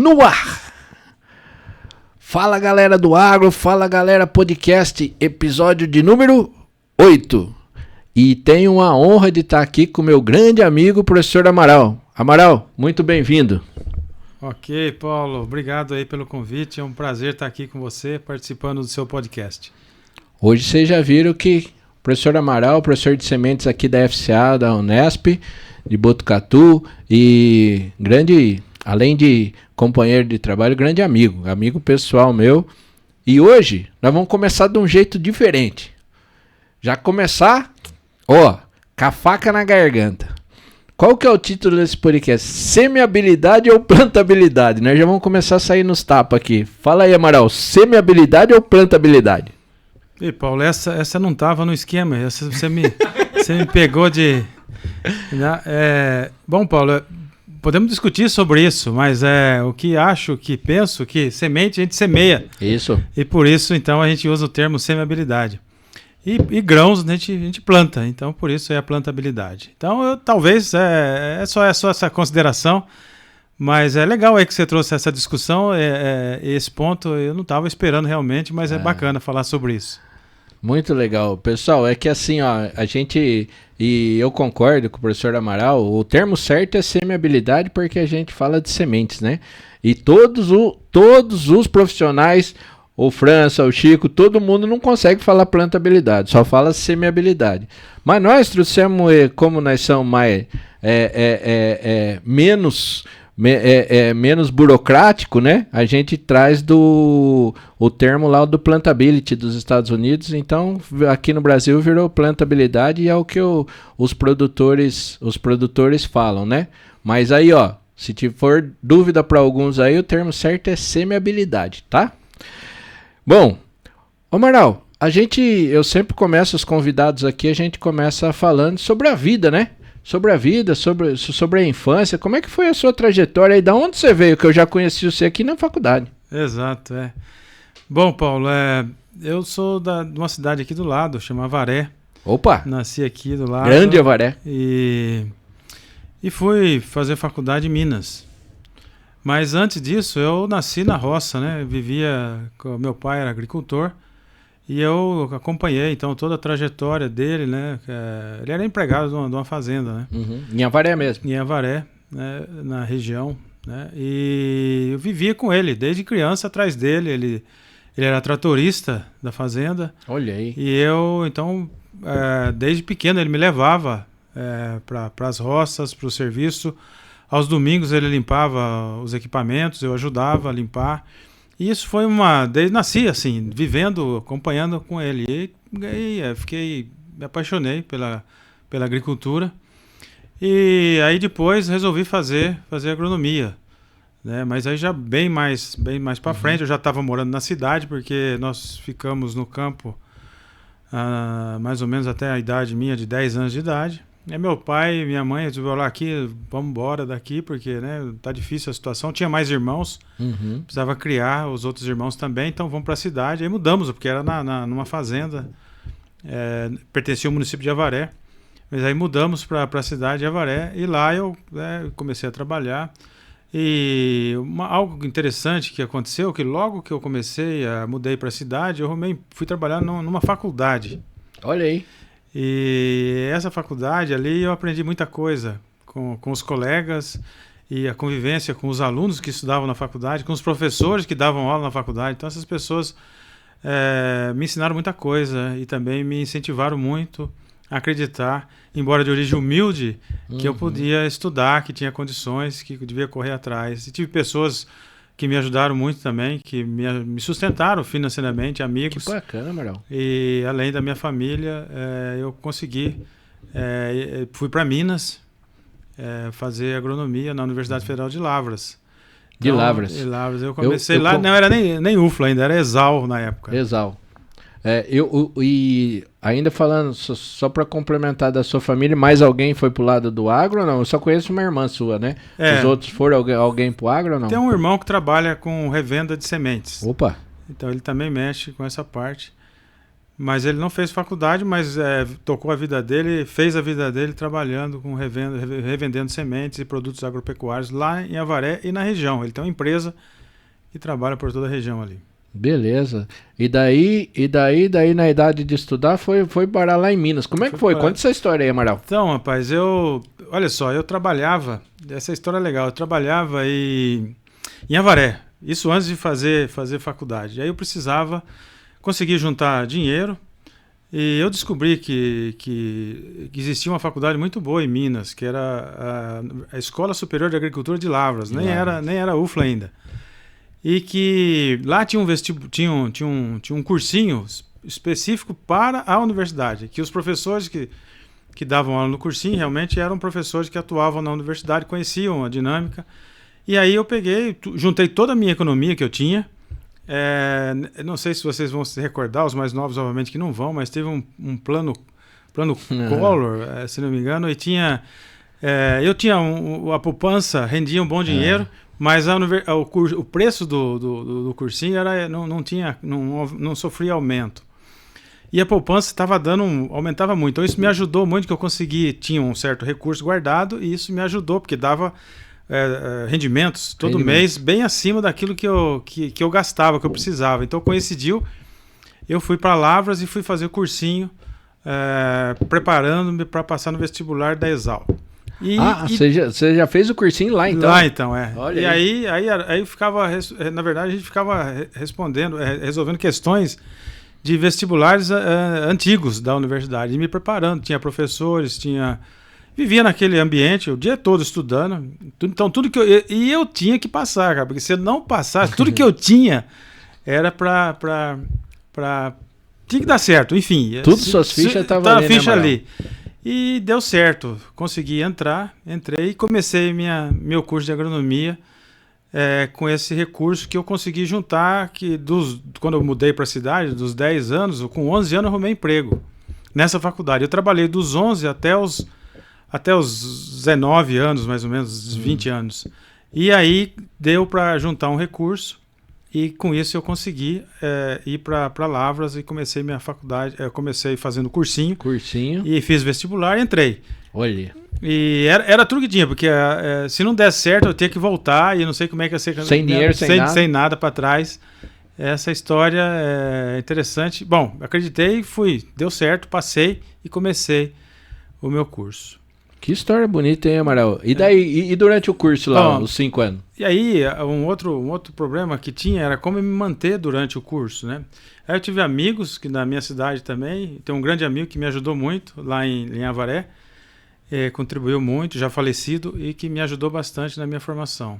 no ar. Fala galera do agro, fala galera podcast, episódio de número 8. E tenho a honra de estar aqui com meu grande amigo, professor Amaral. Amaral, muito bem-vindo. Ok, Paulo, obrigado aí pelo convite, é um prazer estar aqui com você, participando do seu podcast. Hoje vocês já viram que o professor Amaral, professor de sementes aqui da FCA, da Unesp, de Botucatu, e grande, além de companheiro de trabalho, grande amigo pessoal meu. E hoje nós vamos começar de um jeito diferente. Já começar, com a faca na garganta. Qual que é o título desse podcast? Semeabilidade ou plantabilidade? Nós já vamos começar a sair nos tapas aqui. Fala aí, Amaral, semeabilidade ou plantabilidade? E Paulo, essa não estava no esquema, essa você me pegou de... Bom, Paulo, podemos discutir sobre isso, mas o que penso que semente a gente semeia. Isso. E por isso, então, a gente usa o termo semeabilidade. E grãos a gente planta, então por isso é a plantabilidade. Então, talvez é só essa consideração, mas é legal aí que você trouxe essa discussão, esse ponto eu não estava esperando realmente, mas é bacana falar sobre isso. Muito legal. Pessoal, é que assim, a gente, e eu concordo com o professor Amaral, o termo certo é semeabilidade porque a gente fala de sementes, né? E todos os profissionais, o França, o Chico, todo mundo não consegue falar plantabilidade, só fala semeabilidade. Mas nós trouxemos, como nós somos mais, menos burocrático, né? A gente traz o termo lá do plantability dos Estados Unidos, então aqui no Brasil virou plantabilidade e é o que os produtores falam, né? Mas aí, se for dúvida para alguns aí, o termo certo é semeabilidade, tá? Bom, Amaral, eu sempre começo os convidados aqui, a gente começa falando sobre a vida, né? Sobre a vida, sobre a infância. Como é que foi a sua trajetória e da onde você veio? Que eu já conheci você aqui na faculdade. Exato, Bom, Paulo, eu sou de uma cidade aqui do lado, chama Avaré. Opa! Nasci aqui do lado. Grande Avaré. E fui fazer faculdade em Minas. Mas antes disso, eu nasci na roça, né? Meu pai era agricultor. E eu acompanhei, então, toda a trajetória dele, né? Ele era empregado de uma fazenda, né? Uhum. Em Avaré mesmo? Em Avaré, né? Na região, né? E eu vivia com ele, desde criança, atrás dele. Ele era tratorista da fazenda. Olha aí. E eu, então, desde pequeno, ele me levava para as roças, para o serviço. Aos domingos ele limpava os equipamentos, eu ajudava a limpar. E isso foi desde nasci assim, vivendo, acompanhando com ele. E me apaixonei pela agricultura. E aí depois resolvi fazer agronomia, né? Mas aí já bem mais para frente, eu já estava morando na cidade, porque nós ficamos no campo mais ou menos até a idade minha de 10 anos de idade. E meu pai e minha mãe resolveram lá aqui, vamos embora daqui, porque tá difícil a situação. Tinha mais irmãos, precisava criar os outros irmãos também, então vamos para a cidade. Aí mudamos, porque era numa fazenda, pertencia ao município de Avaré. Mas aí mudamos para a cidade de Avaré e lá eu comecei a trabalhar. E algo interessante que aconteceu, que logo que eu mudei para a cidade, eu fui trabalhar numa faculdade. Olha aí. E essa faculdade ali eu aprendi muita coisa com os colegas e a convivência com os alunos que estudavam na faculdade, com os professores que davam aula na faculdade. Então essas pessoas me ensinaram muita coisa e também me incentivaram muito a acreditar, embora de origem humilde, que eu podia estudar, que tinha condições, que eu devia correr atrás. E tive pessoas que me ajudaram muito também, que me sustentaram financeiramente, amigos. Que bacana, Amaral. E além da minha família, eu consegui, fui para Minas fazer agronomia na Universidade Federal de Lavras. De Lavras. De Lavras. Eu comecei lá, não era nem UFLA ainda, era ESAL na época. ESAL. E ainda falando, só para complementar da sua família, mais alguém foi pro lado do agro ou não? Eu só conheço uma irmã sua, né? Os outros foram alguém pro agro ou não? Tem um irmão que trabalha com revenda de sementes. Opa! Então ele também mexe com essa parte. Mas ele não fez faculdade, mas tocou a vida dele, fez a vida dele trabalhando com revendendo sementes e produtos agropecuários lá em Avaré e na região. Ele tem uma empresa e trabalha por toda a região ali. Beleza. E daí na idade de estudar foi parar lá em Minas. Como é que foi? Conta essa história aí, Amaral. Então, rapaz, olha só, eu trabalhava, essa história é legal, eu trabalhava em Avaré, isso antes de fazer faculdade. Aí eu precisava conseguir juntar dinheiro e eu descobri que existia uma faculdade muito boa em Minas, que era a Escola Superior de Agricultura de Lavras, nem era UFLA ainda. E que lá tinha um cursinho específico para a universidade, que os professores que davam aula no cursinho realmente eram professores que atuavam na universidade, conheciam a dinâmica. E aí eu juntei toda a minha economia que eu tinha. Não sei se vocês vão se recordar, os mais novos obviamente que não vão, mas teve um plano Collor, se não me engano, e eu tinha a poupança, rendia um bom dinheiro, mas o preço do cursinho não sofria aumento. E a poupança aumentava muito. Então isso me ajudou muito, que eu tinha um certo recurso guardado, e isso me ajudou, porque dava rendimentos todo mês bem acima daquilo que eu gastava, que eu precisava. Então coincidiu, eu fui para Lavras e fui fazer o cursinho, preparando-me para passar no vestibular da Exal. Você já fez o cursinho lá então? Lá então, Olha e aí ficava, na verdade a gente ficava resolvendo questões de vestibulares antigos da universidade, e me preparando, tinha professores, vivia naquele ambiente o dia todo estudando, então tudo que eu tinha que passar, cara, porque se eu não passasse, tudo que eu tinha era tinha que dar certo, enfim. Tudo suas fichas estavam ali, ficha ali. E deu certo, consegui entrei e comecei meu curso de agronomia com esse recurso que eu consegui juntar, quando eu mudei para a cidade, dos 10 anos, com 11 anos eu arrumei emprego nessa faculdade. Eu trabalhei dos 11 até os 19 anos, mais ou menos, 20 anos. E aí deu para juntar um recurso e com isso eu consegui ir para Lavras e comecei minha faculdade. Comecei fazendo cursinho e fiz vestibular e entrei. Olha. E era tudo que tinha, porque se não desse certo eu tinha que voltar e não sei como é que ia ser. Sem dinheiro, sem nada para trás. Essa história é interessante. Bom, acreditei, deu certo, passei e comecei o meu curso. Que história bonita, hein, Amaral? E daí, e durante o curso lá, os 5 anos? E aí, um outro problema que tinha era como me manter durante o curso, né? Aí eu tive amigos, que na minha cidade também, tem um grande amigo que me ajudou muito lá em Avaré, contribuiu muito, já falecido, e que me ajudou bastante na minha formação.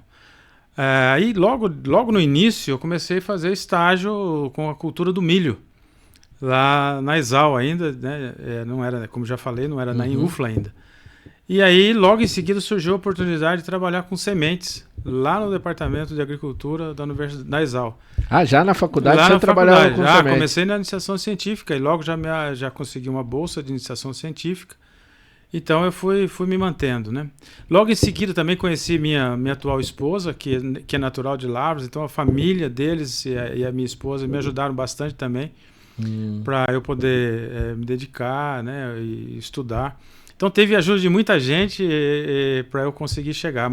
Aí, logo no início, eu comecei a fazer estágio com a cultura do milho, lá na Exal ainda, né? Não era, como já falei, não era na UFLA ainda. E aí, logo em seguida, surgiu a oportunidade de trabalhar com sementes, lá no Departamento de Agricultura da Universidade da Exal. Já na faculdade você trabalhava com sementes? Comecei na iniciação científica e logo já consegui uma bolsa de iniciação científica. Então eu fui me mantendo, né? Logo em seguida também conheci minha atual esposa, que é natural de Lavras, então a família deles e a minha esposa me ajudaram bastante também para eu poder me dedicar, né, e estudar. Então teve ajuda de muita gente para eu conseguir chegar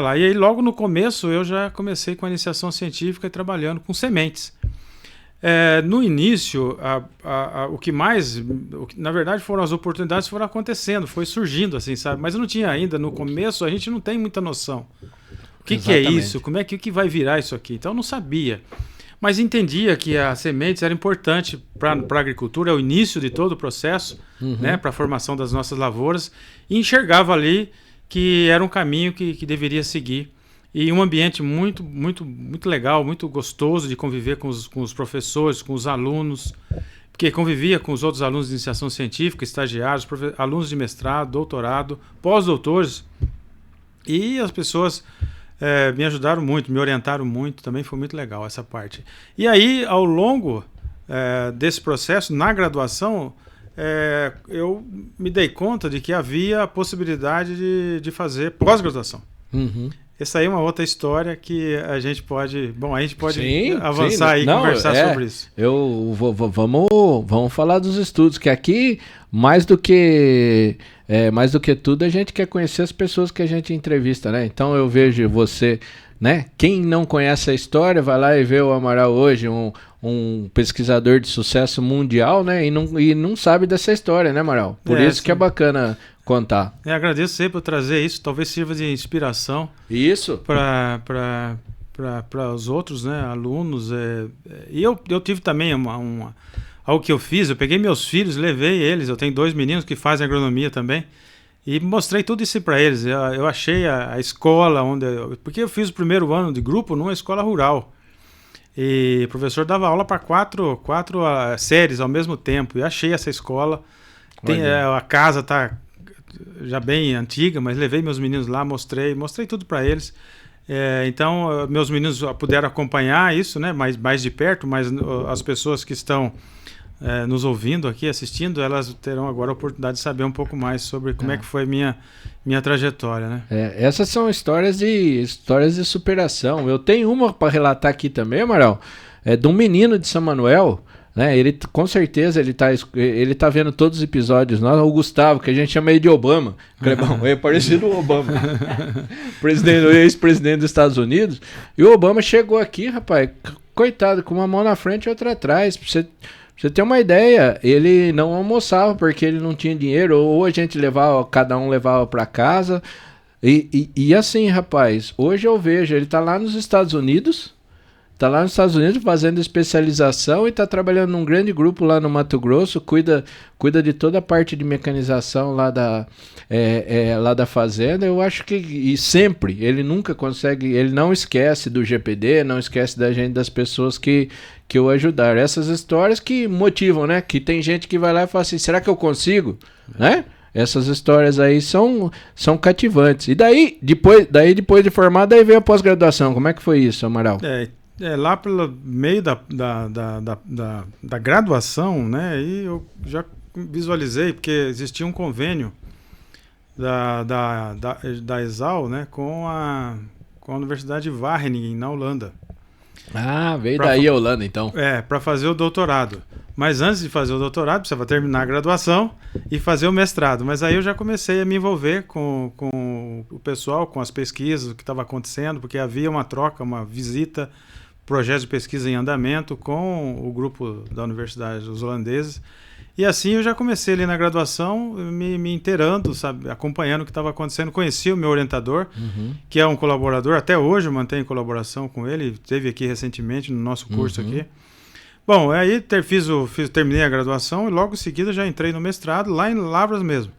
lá. E aí logo no começo eu já comecei com a iniciação científica e trabalhando com sementes. No início, na verdade foram as oportunidades que foram acontecendo, foi surgindo assim, sabe? Mas eu não tinha ainda, no começo a gente não tem muita noção. O que é isso? Como é que vai virar isso aqui? Então eu não sabia. Mas entendia que as sementes eram importantes para a agricultura, é o início de todo o processo, né, para a formação das nossas lavouras, e enxergava ali que era um caminho que deveria seguir. E um ambiente muito, muito, muito legal, muito gostoso de conviver com os professores, com os alunos, porque convivia com os outros alunos de iniciação científica, estagiários, alunos de mestrado, doutorado, pós-doutores, e as pessoas me ajudaram muito, me orientaram muito, também foi muito legal essa parte. E aí, ao longo desse processo, na graduação, eu me dei conta de que havia a possibilidade de fazer pós-graduação. essa aí é uma outra história que a gente pode Sim, avançar aí e não, conversar sobre isso. Vamos falar dos estudos, que aqui, mais do que tudo, a gente quer conhecer as pessoas que a gente entrevista, né? Então eu vejo você, né? Quem não conhece a história, vai lá e vê o Amaral hoje, um pesquisador de sucesso mundial, né? E não sabe dessa história, né, Amaral? Por isso que é bacana contar. Agradeço sempre por trazer isso, talvez sirva de inspiração. Isso. Para os outros, né, alunos. E eu tive também algo que eu fiz, eu peguei meus filhos, levei eles, eu tenho 2 meninos que fazem agronomia também, e mostrei tudo isso para eles. Eu achei a escola porque eu fiz o primeiro ano de grupo numa escola rural. E o professor dava aula para quatro séries ao mesmo tempo. E achei essa escola. A casa está já bem antiga, mas levei meus meninos lá, mostrei tudo para eles. Então, meus meninos puderam acompanhar isso, né, mais de perto, mas as pessoas que estão nos ouvindo aqui, assistindo, elas terão agora a oportunidade de saber um pouco mais sobre como é que foi minha trajetória, né? Essas são histórias de superação. Eu tenho uma para relatar aqui também, Amaral, de um menino de São Manuel, né? Ele, com certeza, ele tá vendo todos os episódios. O Gustavo, que a gente chama ele de Obama. Clebão, é parecido com o Obama. Ex-presidente dos Estados Unidos. E o Obama chegou aqui, rapaz, coitado, com uma mão na frente e outra atrás. Pra você ter uma ideia, ele não almoçava porque ele não tinha dinheiro, ou a gente cada um levava para casa. E assim, rapaz, hoje eu vejo, ele tá lá nos Estados Unidos, fazendo especialização e tá trabalhando num grande grupo lá no Mato Grosso, cuida de toda a parte de mecanização lá da fazenda. Eu acho que sempre, ele nunca consegue, ele não esquece do GPD, não esquece da gente, das pessoas que o ajudaram. Essas histórias que motivam, né? Que tem gente que vai lá e fala assim, será que eu consigo? Né? Essas histórias aí são cativantes. E daí depois de formado, daí veio a pós-graduação. Como é que foi isso, Amaral? Lá pelo meio da graduação, né, e eu já visualizei, porque existia um convênio da ESAL, né, com a Universidade de Wageningen, na Holanda. Veio daí a Holanda, então. Para fazer o doutorado. Mas antes de fazer o doutorado, precisava terminar a graduação e fazer o mestrado. Mas aí eu já comecei a me envolver com o pessoal, com as pesquisas, o que estava acontecendo, porque havia uma troca, uma visita, projeto de pesquisa em andamento com o grupo da universidade dos holandeses. E assim eu já comecei ali na graduação, me inteirando, sabe, acompanhando o que estava acontecendo. Conheci o meu orientador, que é um colaborador, até hoje eu mantenho colaboração com ele, esteve aqui recentemente no nosso curso aqui. Bom, aí terminei a graduação e logo em seguida já entrei no mestrado, lá em Lavras mesmo.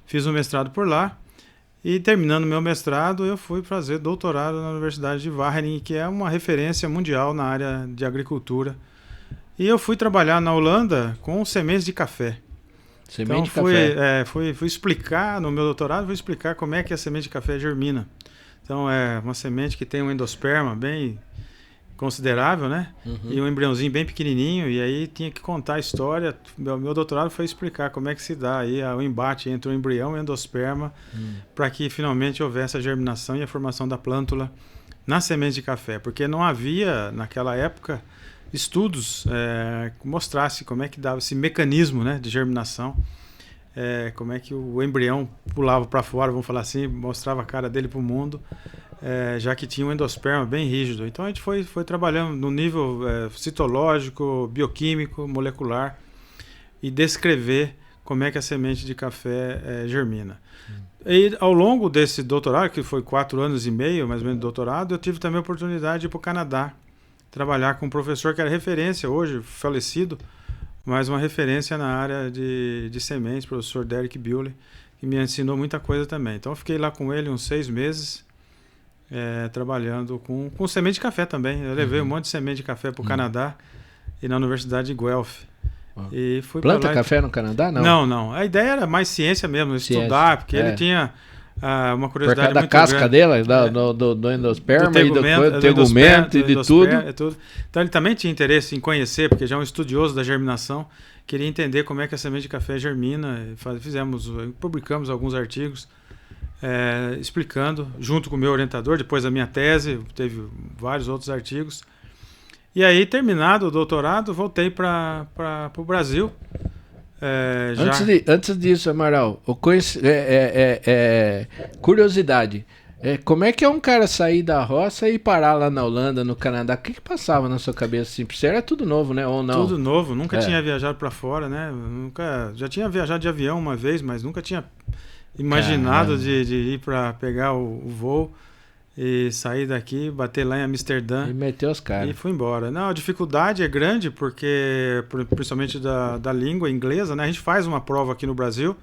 Fiz o mestrado por lá e terminando meu mestrado eu fui fazer doutorado na Universidade de Wageningen, que é uma referência mundial na área de agricultura. E eu fui trabalhar na Holanda com sementes de café. De café. Fui explicar, no meu doutorado, fui explicar como é que a semente de café germina. Então é uma semente que tem um endosperma bem considerável, né? E um embriãozinho bem pequenininho, e aí tinha que contar a história. Meu doutorado foi explicar como é que se dá aí o embate entre o embrião e o endosperma para que finalmente houvesse a germinação e a formação da plântula na semente de café, porque não havia, naquela época, estudos que mostrassem como é que dava esse mecanismo, né, de germinação, como é que o embrião pulava para fora, vamos falar assim, mostrava a cara dele para o mundo, já que tinha um endosperma bem rígido. Então a gente foi trabalhando no nível citológico, bioquímico, molecular, e descrever como é que a semente de café germina. E ao longo desse doutorado, que foi 4 anos e meio, mais ou menos, de doutorado, eu tive também a oportunidade de ir para o Canadá, trabalhar com um professor que era referência, hoje falecido, mas uma referência na área de sementes, o professor Derek Bewley, que me ensinou muita coisa também. Então eu fiquei lá com ele uns 6 meses, trabalhando com semente de café também. Eu levei um monte de semente de café para o Canadá e na Universidade de Guelph. E fui Planta café no Canadá? Não. A ideia era mais ciência mesmo, estudar, porque ele tinha uma curiosidade muito grande. Por causa da casca dele, do endosperma, do tegumento e de tudo. Então ele também tinha interesse em conhecer, porque já é um estudioso da germinação, queria entender como é que a semente de café germina. Publicamos alguns artigos explicando, junto com o meu orientador, depois da minha tese, teve vários outros artigos. E aí, terminado o doutorado, voltei para o Brasil. Antes disso, Amaral, curiosidade. Como é que é um cara sair da roça e parar lá na Holanda, no Canadá? O que passava na sua cabeça assim? Você era tudo novo, né? Ou não? Tudo novo, nunca tinha viajado para fora, né? Já tinha viajado de avião uma vez, mas nunca tinha imaginado de ir para pegar o voo e sair daqui, bater lá em Amsterdã. E meter os caras. E fui embora. Não, a dificuldade é grande, porque, principalmente da língua inglesa, né? A gente faz uma prova aqui no Brasil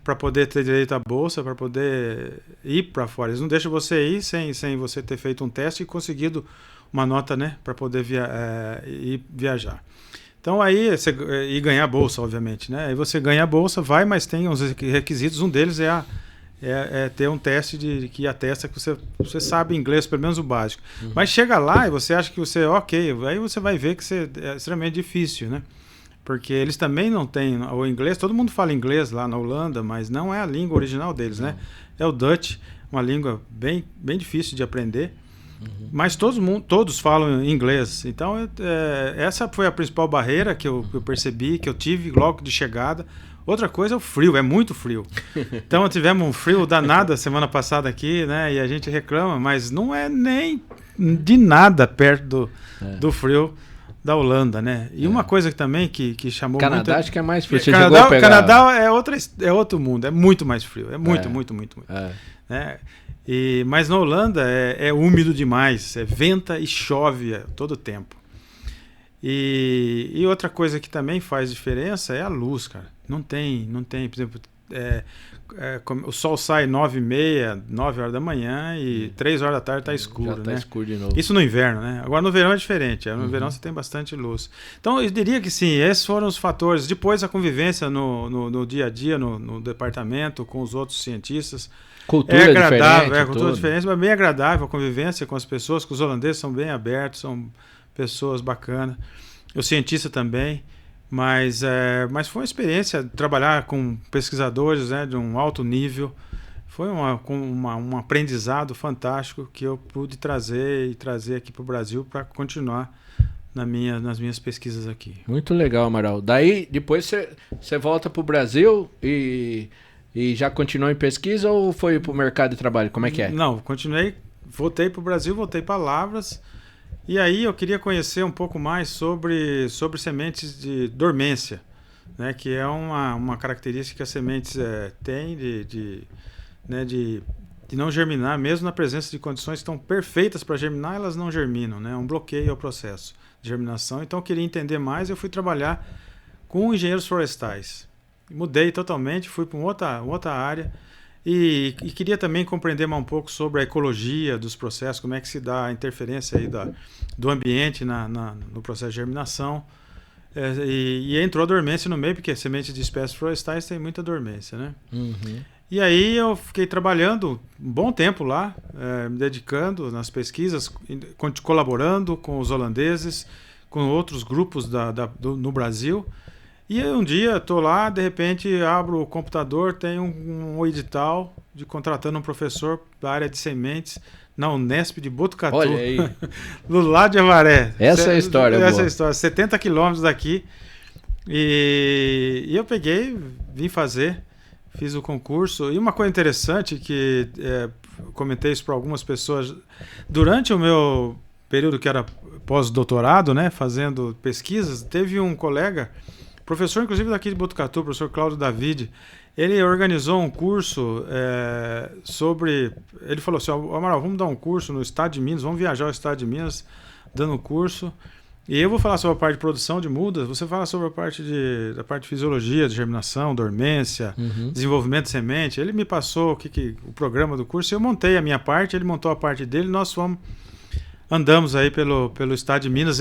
para poder ter direito à bolsa, para poder ir para fora. Eles não deixam você ir sem você ter feito um teste e conseguido uma nota, né? Para poder ir viajar. Então aí, e ganhar a bolsa, obviamente, né? Aí você ganha a bolsa, vai, mas tem uns requisitos. Um deles é ter um teste que atesta que você sabe inglês, pelo menos o básico. Mas chega lá e você acha que você ok, aí você vai ver que é extremamente difícil, né? Porque eles também não têm o inglês, todo mundo fala inglês lá na Holanda, mas não é a língua original deles, né? É o Dutch, uma língua bem, bem difícil de aprender. Mas todos falam inglês. Então, essa foi a principal barreira que eu percebi, que eu tive logo de chegada. Outra coisa é o frio, é muito frio. Então, tivemos um frio danado a semana passada aqui, né? E a gente reclama, mas não é nem de nada perto do frio da Holanda, né? E uma coisa também que chamou Canadá muito... acho que é mais frio. Você Canadá é outro mundo, é muito mais frio. É muito. Né? Mas na Holanda é úmido demais, venta e chove todo o tempo. E outra coisa que também faz diferença é a luz, cara. Não tem, por exemplo, o sol sai 9h30, 9 horas da manhã e 3 horas da tarde está escuro, já tá escuro de novo. Isso no inverno, né? Agora no verão é diferente, no verão você tem bastante luz. Então eu diria que sim, esses foram os fatores. Depois a convivência no dia a dia, no departamento, com os outros cientistas. Cultura agradável, cultura diferente, mas bem agradável a convivência com as pessoas, que os holandeses são bem abertos, são pessoas bacanas. O cientista também, mas foi uma experiência trabalhar com pesquisadores, né, de um alto nível. Foi um aprendizado fantástico que eu pude trazer aqui para o Brasil para continuar nas minhas pesquisas aqui. Muito legal, Amaral. Daí, depois você volta para o Brasil e já continuou em pesquisa ou foi para o mercado de trabalho? Como é que é? Não, voltei para o Brasil, voltei para Lavras. E aí eu queria conhecer um pouco mais sobre sementes de dormência, né, que é uma característica que as sementes têm de não germinar, mesmo na presença de condições que estão perfeitas para germinar, elas não germinam, né? É um bloqueio ao processo de germinação. Então eu queria entender mais e eu fui trabalhar com engenheiros florestais. Mudei totalmente, fui para outra área e queria também compreender mais um pouco sobre a ecologia dos processos, como é que se dá a interferência aí do ambiente no processo de germinação. E entrou a dormência no meio, porque sementes de espécies florestais têm muita dormência, né? E aí eu fiquei trabalhando um bom tempo lá, me dedicando nas pesquisas, colaborando com os holandeses, com outros grupos no Brasil. E um dia estou lá, de repente abro o computador, tem um edital contratando um professor da área de sementes na Unesp de Botucatu. Olha aí. Do lado de Avaré. Essa é a história. Essa é a história, 70 quilômetros daqui. E eu vim fazer, fiz o concurso. E uma coisa interessante que comentei isso para algumas pessoas. Durante o meu período que era pós-doutorado, né, fazendo pesquisas, teve um colega... Professor, inclusive, daqui de Botucatu, o professor Cláudio David, ele organizou um curso sobre... Ele falou assim, Amaral, vamos dar um curso no estado de Minas, vamos viajar ao estado de Minas, dando curso. E eu vou falar sobre a parte de produção de mudas, você fala sobre a parte da parte de fisiologia, de germinação, dormência, desenvolvimento de semente. Ele me passou o programa do curso, eu montei a minha parte, ele montou a parte dele, nós andamos aí pelo estado de Minas.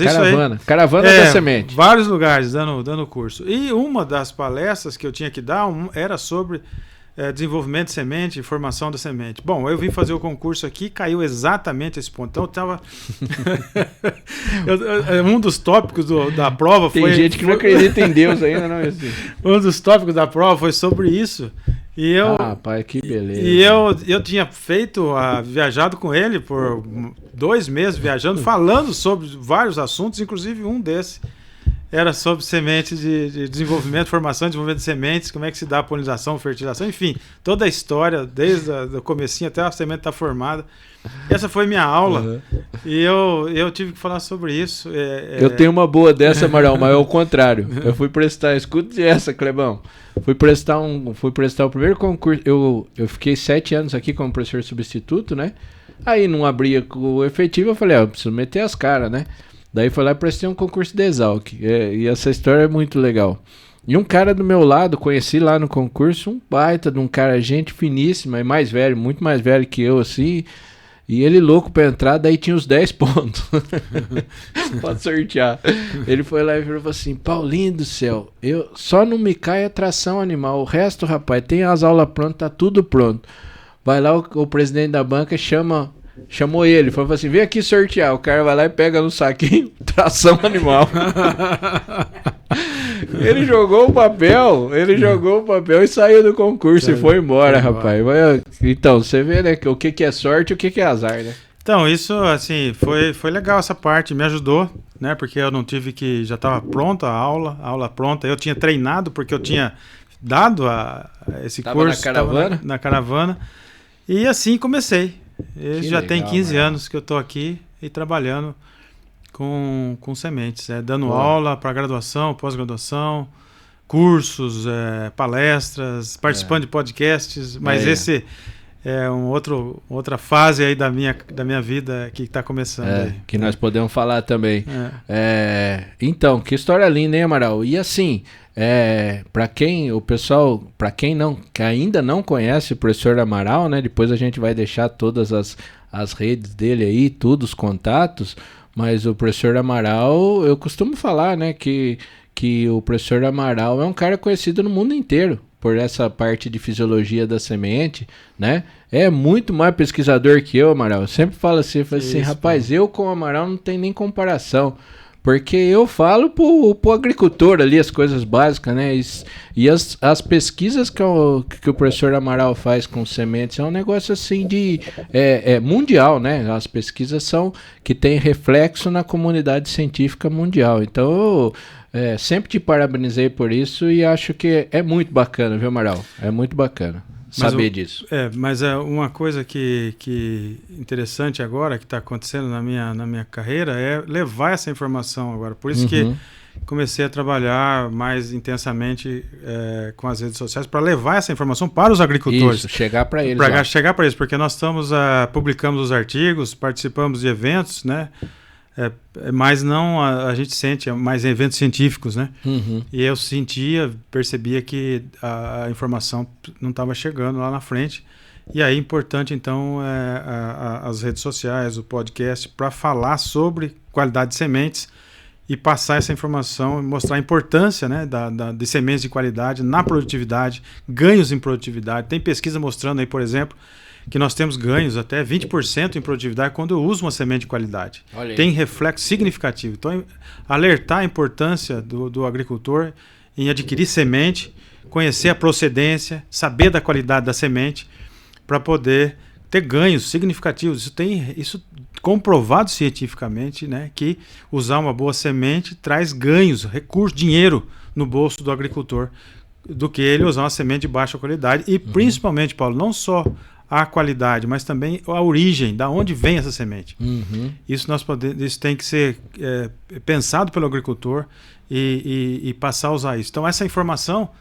Caravana da semente. Vários lugares dando curso. E uma das palestras que eu tinha que dar era sobre desenvolvimento de semente e formação da semente. Bom, eu vim fazer o concurso aqui, caiu exatamente esse ponto. Então eu estava... um dos tópicos da prova foi... Tem gente que não acredita em Deus ainda, não é assim. Um dos tópicos da prova foi sobre isso. E eu, pai, que beleza. E eu tinha viajado com ele por 2 meses, viajando, falando sobre vários assuntos, inclusive um desses era sobre sementes de desenvolvimento, formação e desenvolvimento de sementes, como é que se dá a polinização, fertilização, enfim, toda a história, desde o comecinho até a semente estar formada. Essa foi minha aula, e eu tive que falar sobre isso. Eu tenho uma boa dessa, Amaral, mas é o contrário. Eu fui prestar, escute essa, Clebão. Fui prestar o primeiro concurso. Eu fiquei 7 anos aqui como professor substituto, né? Aí não abria o efetivo, eu falei, eu preciso meter as caras, né? Daí foi lá e prestei um concurso de Exalc. E essa história é muito legal. E um cara do meu lado, conheci lá no concurso, um baita de um cara, gente finíssima, e mais velho, muito mais velho que eu, assim. E ele louco pra entrar, daí tinha os 10 pontos. Pode sortear. Ele foi lá e falou assim, Paulinho do céu, só não me cai a tração animal. O resto, rapaz, tem as aulas prontas, tá tudo pronto. Vai lá o presidente da banca, chamou ele, falou assim, vem aqui sortear. O cara vai lá e pega no saquinho, tração animal. Ele jogou o papel e saiu do concurso e foi embora, rapaz. Então, você vê, né, o que é sorte e o que é azar, né? Então, isso, assim, foi legal essa parte, me ajudou, né, porque eu não tive que, já estava pronta a aula pronta, eu tinha treinado, porque eu tinha dado esse curso. Na caravana, e assim comecei. Já tem 15 anos que eu estou aqui e trabalhando com sementes, dando aula para graduação, pós-graduação, cursos, palestras, participando de podcasts, mas esse é outra fase aí da minha vida que está começando. Aí. Que nós podemos falar também. Então, que história linda, hein, Amaral? E assim, para quem ainda não conhece o professor Amaral, né? Depois a gente vai deixar todas as redes dele aí, os contatos. Mas o professor Amaral, eu costumo falar, né, que o professor Amaral é um cara conhecido no mundo inteiro por essa parte de fisiologia da semente, né? É muito mais pesquisador que eu, Amaral. Eu sempre falo assim, rapaz, eu com o Amaral não tem nem comparação. Porque eu falo pro agricultor ali as coisas básicas, né? E as pesquisas que o professor Amaral faz com sementes é um negócio assim mundial, né? As pesquisas são que tem reflexo na comunidade científica mundial. Então, eu sempre te parabenizei por isso e acho que é muito bacana, viu, Amaral? É muito bacana saber disso. Mas é uma coisa que interessante agora, que está acontecendo na minha carreira, é levar essa informação agora. Por isso que comecei a trabalhar mais intensamente com as redes sociais para levar essa informação para os agricultores. Isso, chegar para eles. Para chegar para eles, porque nós publicamos os artigos, participamos de eventos, né? Mas não a gente sente mais em eventos científicos, né? E eu percebia que a informação não estava chegando lá na frente. E aí é importante, então, as redes sociais, o podcast, para falar sobre qualidade de sementes e passar essa informação, mostrar a importância, né, de sementes de qualidade na produtividade, ganhos em produtividade. Tem pesquisa mostrando aí, por exemplo, que nós temos ganhos até 20% em produtividade quando eu uso uma semente de qualidade. Tem reflexo significativo. Então, alertar a importância do agricultor em adquirir semente, conhecer a procedência, saber da qualidade da semente, para poder ter ganhos significativos. Isso comprovado cientificamente, né, que usar uma boa semente traz ganhos, recursos, dinheiro no bolso do agricultor, do que ele usar uma semente de baixa qualidade. E principalmente, Paulo, não só a qualidade, mas também a origem, da onde vem essa semente. Isso tem que ser pensado pelo agricultor e passar a usar isso. Então, essa informação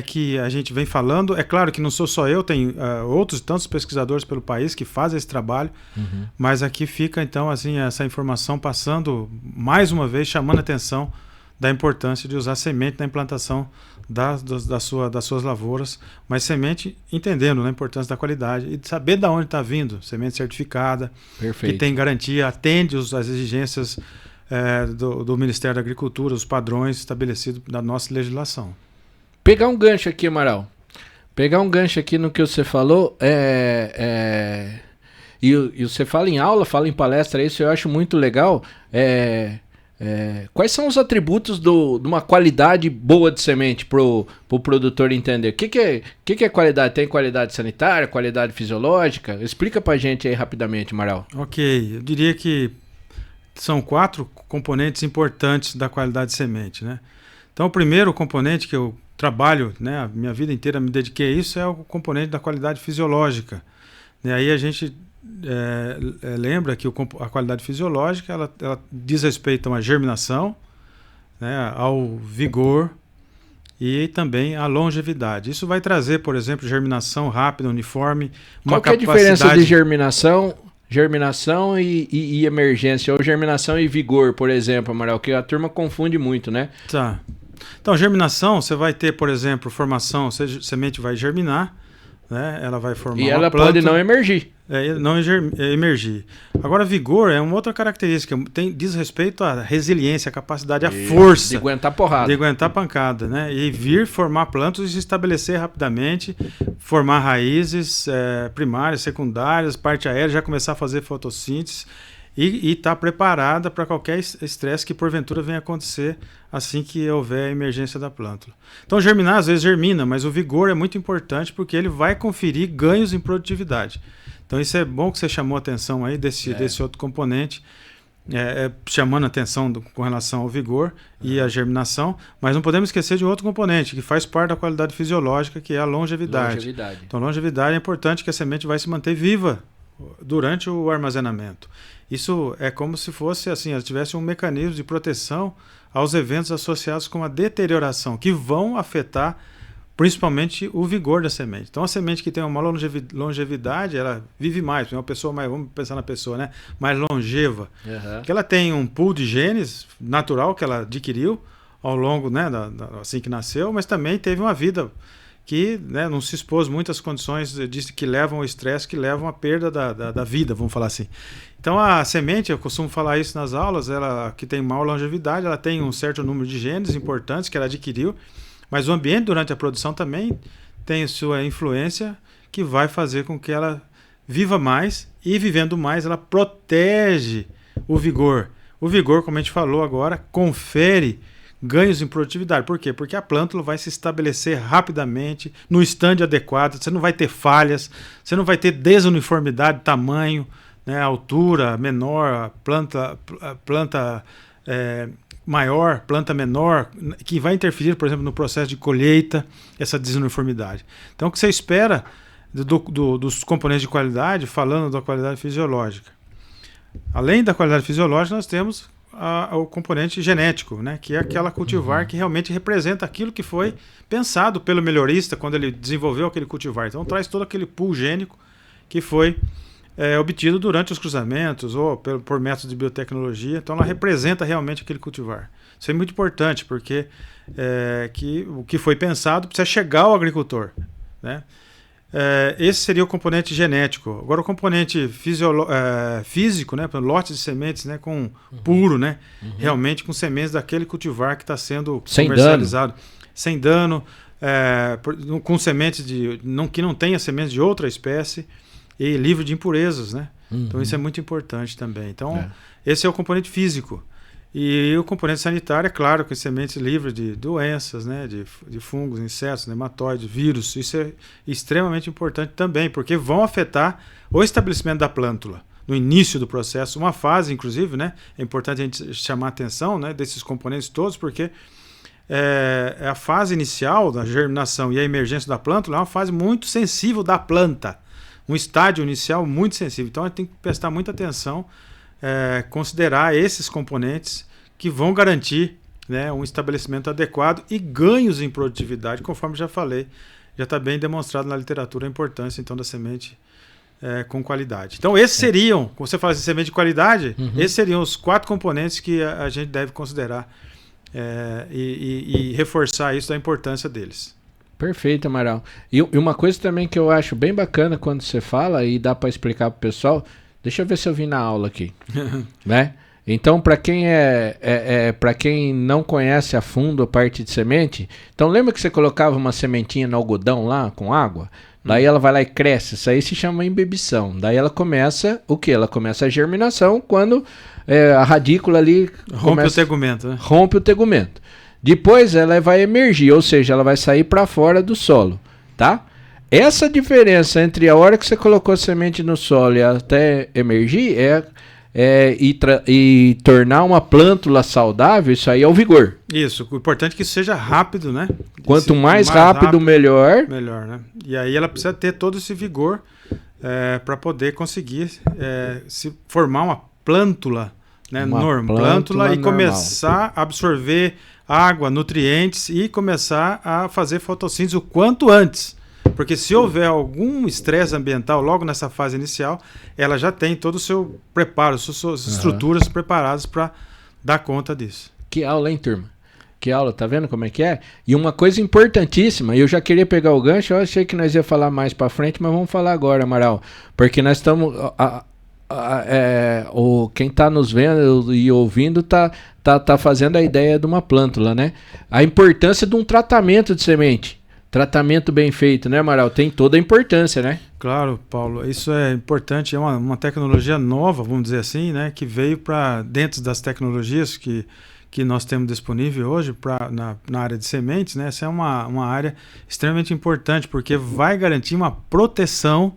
que a gente vem falando, é claro que não sou só eu, tem outros tantos pesquisadores pelo país que fazem esse trabalho, mas aqui fica, então, assim, essa informação passando, mais uma vez, chamando a atenção da importância de usar semente na implantação das suas lavouras, mas semente entendendo, né, a importância da qualidade e de saber de onde está vindo, semente certificada, que tem garantia, atende às exigências do Ministério da Agricultura, os padrões estabelecidos da nossa legislação. Pegar um gancho aqui, Amaral, no que você falou, e você fala em aula, fala em palestra, isso eu acho muito legal, Quais são os atributos de uma qualidade boa de semente para o produtor entender? O que é qualidade? Tem qualidade sanitária, qualidade fisiológica? Explica para a gente aí rapidamente, Amaral. Ok, eu diria que são 4 componentes importantes da qualidade de semente, né? Então, o primeiro componente que eu trabalho, né, a minha vida inteira me dediquei a isso, é o componente da qualidade fisiológica. E aí a gente lembra que a qualidade fisiológica ela diz respeito a uma germinação, né, ao vigor e também à longevidade. Isso vai trazer, por exemplo, germinação rápida, uniforme, uma Qual que é a diferença de germinação e emergência, ou germinação e vigor, por exemplo, Amaral, que a turma confunde muito, né? Tá. Então, germinação, você vai ter, por exemplo, formação, a semente vai germinar, né? Ela vai formar e uma ela planta, pode não emergir. Não emergir. Agora, vigor é uma outra característica, diz respeito à resiliência, à capacidade, à força. De aguentar porrada. De aguentar pancada, né? E vir formar plantas e se estabelecer rapidamente, formar raízes primárias, secundárias, parte aérea, já começar a fazer fotossíntese e estar preparada para qualquer estresse que porventura venha acontecer assim que houver a emergência da plântula. Então, germinar às vezes germina, mas o vigor é muito importante porque ele vai conferir ganhos em produtividade. Então, isso é bom que você chamou a atenção aí desse outro componente, chamando a atenção com relação ao vigor e à germinação, mas não podemos esquecer de um outro componente que faz parte da qualidade fisiológica, que é a longevidade. Então, longevidade é importante, que a semente vai se manter viva durante o armazenamento. Isso é como se fosse assim, ela tivesse um mecanismo de proteção aos eventos associados com a deterioração, que vão afetar principalmente o vigor da semente. Então, a semente que tem uma longevidade, ela vive mais. Uma pessoa mais, vamos pensar na pessoa, né, mais longeva. Que ela tem um pool de genes natural que ela adquiriu ao longo, né, assim que nasceu, mas também teve uma vida que, né, não se expôs muitas condições que levam ao estresse, que levam à perda da vida, vamos falar assim. Então, a semente, eu costumo falar isso nas aulas, ela que tem maior longevidade, ela tem um certo número de genes importantes que ela adquiriu, mas o ambiente durante a produção também tem sua influência, que vai fazer com que ela viva mais, e vivendo mais ela protege o vigor. O vigor, como a gente falou agora, confere ganhos em produtividade. Por quê? Porque a plântula vai se estabelecer rapidamente, no estande adequado, você não vai ter falhas, você não vai ter desuniformidade de tamanho, né, altura menor, planta maior, planta menor, que vai interferir, por exemplo, no processo de colheita, essa desuniformidade. Então, o que você espera dos componentes de qualidade, falando da qualidade fisiológica? Além da qualidade fisiológica, nós temos o componente genético, né, que é aquela cultivar que realmente representa aquilo que foi pensado pelo melhorista quando ele desenvolveu aquele cultivar. Então, traz todo aquele pool gênico que foi obtido durante os cruzamentos ou por métodos de biotecnologia. Então, ela representa realmente aquele cultivar. Isso é muito importante, porque o que foi pensado precisa chegar ao agricultor, né? Esse seria o componente genético. Agora, o componente físico, né, lotes de sementes, né, puro, né, realmente com sementes daquele cultivar que está sendo comercializado. Sem dano, com sementes que não tenha sementes de outra espécie, e livre de impurezas, né? Então, isso é muito importante também. Então, esse é o componente físico. E o componente sanitário, é claro, que sementes livres de doenças, né, de fungos, insetos, nematóides, vírus. Isso é extremamente importante também, porque vão afetar o estabelecimento da plântula no início do processo. Uma fase, inclusive, né, é importante a gente chamar a atenção, né, desses componentes todos, porque a fase inicial da germinação e a emergência da plântula é uma fase muito sensível da planta. Um estágio inicial muito sensível. Então, a gente tem que prestar muita atenção, considerar esses componentes que vão garantir, né, um estabelecimento adequado e ganhos em produtividade, conforme já falei, já está bem demonstrado na literatura a importância então da semente com qualidade. Então, esses seriam, quando você fala de semente de qualidade, esses seriam os 4 componentes que a gente deve considerar e reforçar isso da importância deles. Perfeito, Amaral. E uma coisa também que eu acho bem bacana quando você fala, e dá para explicar para o pessoal, deixa eu ver se eu vi na aula aqui, né? Então, para quem para quem não conhece a fundo a parte de semente, então lembra que você colocava uma sementinha no algodão lá com água? Daí ela vai lá e cresce, isso aí se chama embebição. Daí ela começa o quê? Ela começa a germinação quando a radícula ali rompe o tegumento, né? Rompe o tegumento. Depois ela vai emergir, ou seja, ela vai sair para fora do solo, tá? Essa diferença entre a hora que você colocou a semente no solo e até emergir e tornar uma plântula saudável, isso aí é o vigor. Isso, o importante é que isso seja rápido, né? Quanto mais rápido, melhor. Melhor, né? E aí ela precisa ter todo esse vigor para poder conseguir se formar uma plântula, né? Plântula e começar a absorver água, nutrientes e começar a fazer fotossíntese o quanto antes. Porque se houver algum estresse ambiental logo nessa fase inicial, ela já tem todo o seu preparo, suas estruturas preparadas para dar conta disso. Que aula, hein, turma? Que aula, tá vendo como é que é? E uma coisa importantíssima, eu já queria pegar o gancho, eu achei que nós ia falar mais para frente, mas vamos falar agora, Amaral. Porque nós estamos... quem está nos vendo e ouvindo tá fazendo a ideia de uma plântula, né? A importância de um tratamento de semente. Tratamento bem feito, né, Amaral? Tem toda a importância, né? Claro, Paulo. Isso é importante. É uma tecnologia nova, vamos dizer assim, né? Que veio para dentro das tecnologias que nós temos disponível hoje na área de sementes, né? Essa é uma área extremamente importante, porque vai garantir uma proteção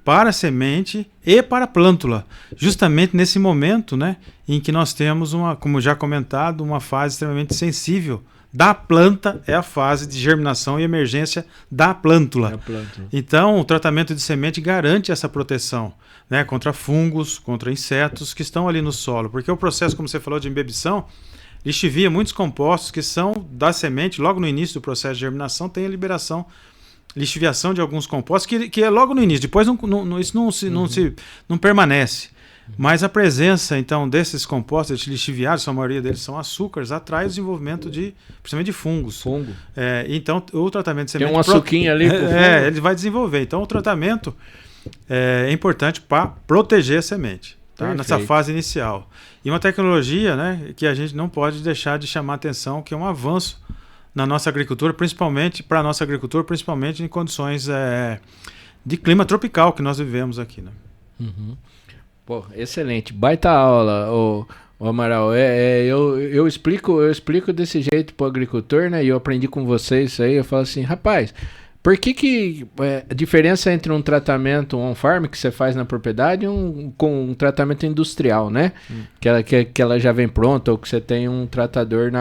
para a semente e para a plântula. Justamente nesse momento, né? Em que nós temos, como já comentado, uma fase extremamente sensível da planta, é a fase de germinação e emergência da plântula. Então, o tratamento de semente garante essa proteção, né, contra fungos, contra insetos que estão ali no solo. Porque o processo, como você falou, de embebição, lixivia muitos compostos que são da semente, logo no início do processo de germinação, tem a liberação, lixiviação de alguns compostos, que é logo no início. Depois isso não permanece. Mas a presença, então, desses compostos lixiviados, a maioria deles são açúcares, atrai o desenvolvimento principalmente de fungos. Então, o tratamento de semente... Tem um açuquinho ali pro fungo. Ele vai desenvolver. Então, o tratamento é importante para proteger a semente, tá? Nessa fase inicial. E uma tecnologia, né, que a gente não pode deixar de chamar a atenção, que é um avanço na nossa agricultura, principalmente para a nossa agricultura, principalmente em condições de clima tropical que nós vivemos aqui, né? Uhum. Pô, excelente, baita aula, ô Amaral. Eu explico desse jeito pro agricultor, né? E eu aprendi com vocês isso aí. Eu falo assim, rapaz, por que a diferença entre um tratamento on-farm que você faz na propriedade com um tratamento industrial, né? Que ela já vem pronta, ou que você tem um tratador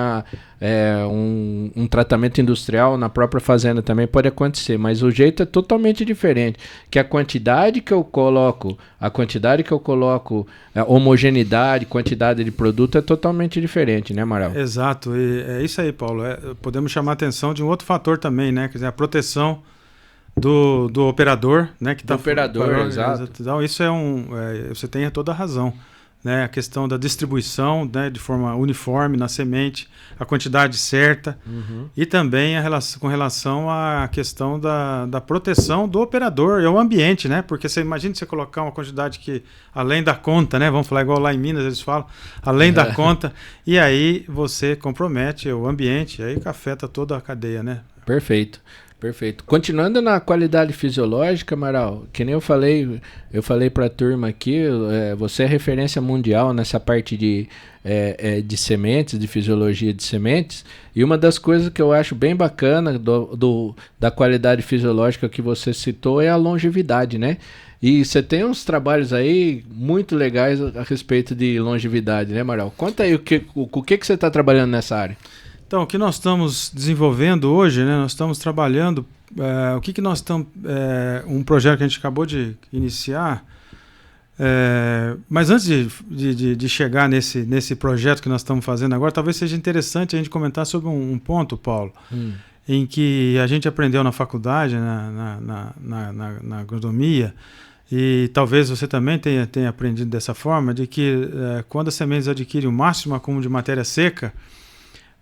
um tratamento industrial na própria fazenda também pode acontecer, mas o jeito é totalmente diferente, que a quantidade que eu coloco, homogeneidade, quantidade de produto é totalmente diferente, né, Amaral? Exato, e é isso aí, Paulo. Podemos chamar a atenção de um outro fator também, né, quer dizer, a proteção do operador, né, que do operador, exato. Então isso você tem toda a razão. Né, a questão da distribuição, né, de forma uniforme na semente, a quantidade certa, e também com relação à questão da proteção do operador e ao ambiente, né, porque você imagina você colocar uma quantidade que além da conta, né, vamos falar igual lá em Minas eles falam, além da conta, e aí você compromete o ambiente, aí afeta toda a cadeia, né? Perfeito. Continuando na qualidade fisiológica, Amaral, que nem eu falei para a turma aqui, você é referência mundial nessa parte de sementes, de fisiologia de sementes, e uma das coisas que eu acho bem bacana da qualidade fisiológica que você citou é a longevidade, né? E você tem uns trabalhos aí muito legais a respeito de longevidade, né, Amaral? Conta aí o que você está trabalhando nessa área. Então, o que nós estamos desenvolvendo hoje, né? Nós estamos trabalhando, nós estamos, um projeto que a gente acabou de iniciar, mas antes de chegar nesse projeto que nós estamos fazendo agora, talvez seja interessante a gente comentar sobre um ponto, Paulo, em que a gente aprendeu na faculdade, na agronomia, e talvez você também tenha aprendido dessa forma, de que quando as sementes adquirem o máximo acúmulo de matéria seca,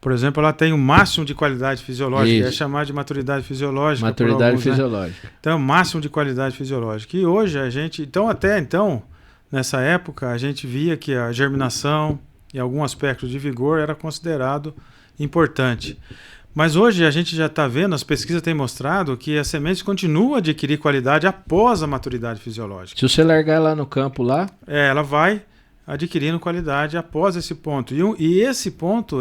por exemplo, ela tem o máximo de qualidade fisiológica, Isso. É chamada de maturidade fisiológica. Maturidade fisiológica. Né? Então, é o máximo de qualidade fisiológica. E hoje a gente, até então, nessa época, a gente via que a germinação e algum aspecto de vigor era considerado importante. Mas hoje a gente já está vendo, as pesquisas têm mostrado que a semente continua a adquirir qualidade após a maturidade fisiológica. Se você largar ela no campo lá... ela vai adquirindo qualidade após esse ponto. E esse ponto,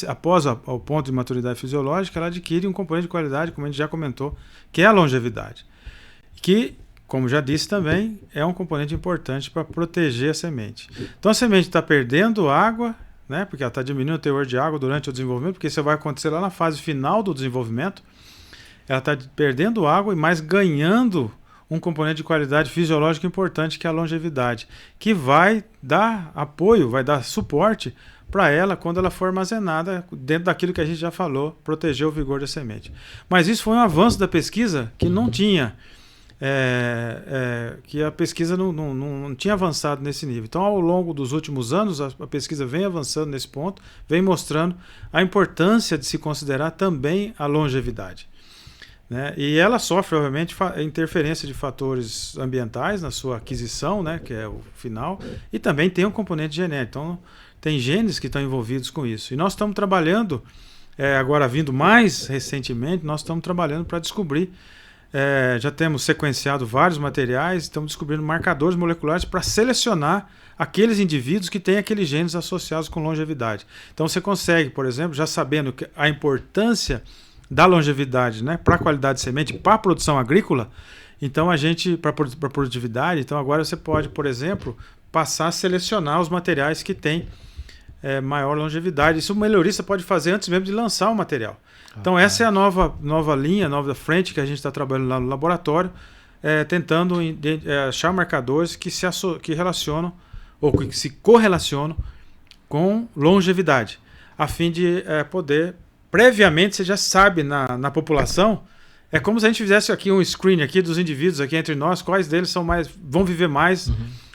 após o ponto de maturidade fisiológica, ela adquire um componente de qualidade, como a gente já comentou, que é a longevidade. Que, como já disse também, é um componente importante para proteger a semente. Então a semente está perdendo água, né, porque ela está diminuindo o teor de água durante o desenvolvimento, porque isso vai acontecer lá na fase final do desenvolvimento. Ela está perdendo água e mais ganhando um componente de qualidade fisiológica importante, que é a longevidade, que vai dar apoio, vai dar suporte para ela quando ela for armazenada dentro daquilo que a gente já falou, proteger o vigor da semente. Mas isso foi um avanço da pesquisa que não tinha, que a pesquisa não tinha avançado nesse nível. Então, ao longo dos últimos anos, a pesquisa vem avançando nesse ponto, vem mostrando a importância de se considerar também a longevidade. Né? E ela sofre, obviamente, interferência de fatores ambientais na sua aquisição, né, que é o final, e também tem um componente genético. Então, tem genes que estão envolvidos com isso. E nós estamos trabalhando, agora vindo mais recentemente, nós estamos trabalhando para descobrir, já temos sequenciado vários materiais, estamos descobrindo marcadores moleculares para selecionar aqueles indivíduos que têm aqueles genes associados com longevidade. Então, você consegue, por exemplo, já sabendo a importância da longevidade, né, para a qualidade de semente, para a produção agrícola, então a gente, para a produtividade, então agora você pode, por exemplo, passar a selecionar os materiais que têm maior longevidade. Isso o melhorista pode fazer antes mesmo de lançar o material. Então essa é a nova linha, nova frente que a gente está trabalhando lá no laboratório, tentando achar marcadores que relacionam, ou que se correlacionam com longevidade, a fim de poder... Previamente, você já sabe na população, é como se a gente fizesse aqui um screen aqui dos indivíduos aqui entre nós, quais deles vão viver mais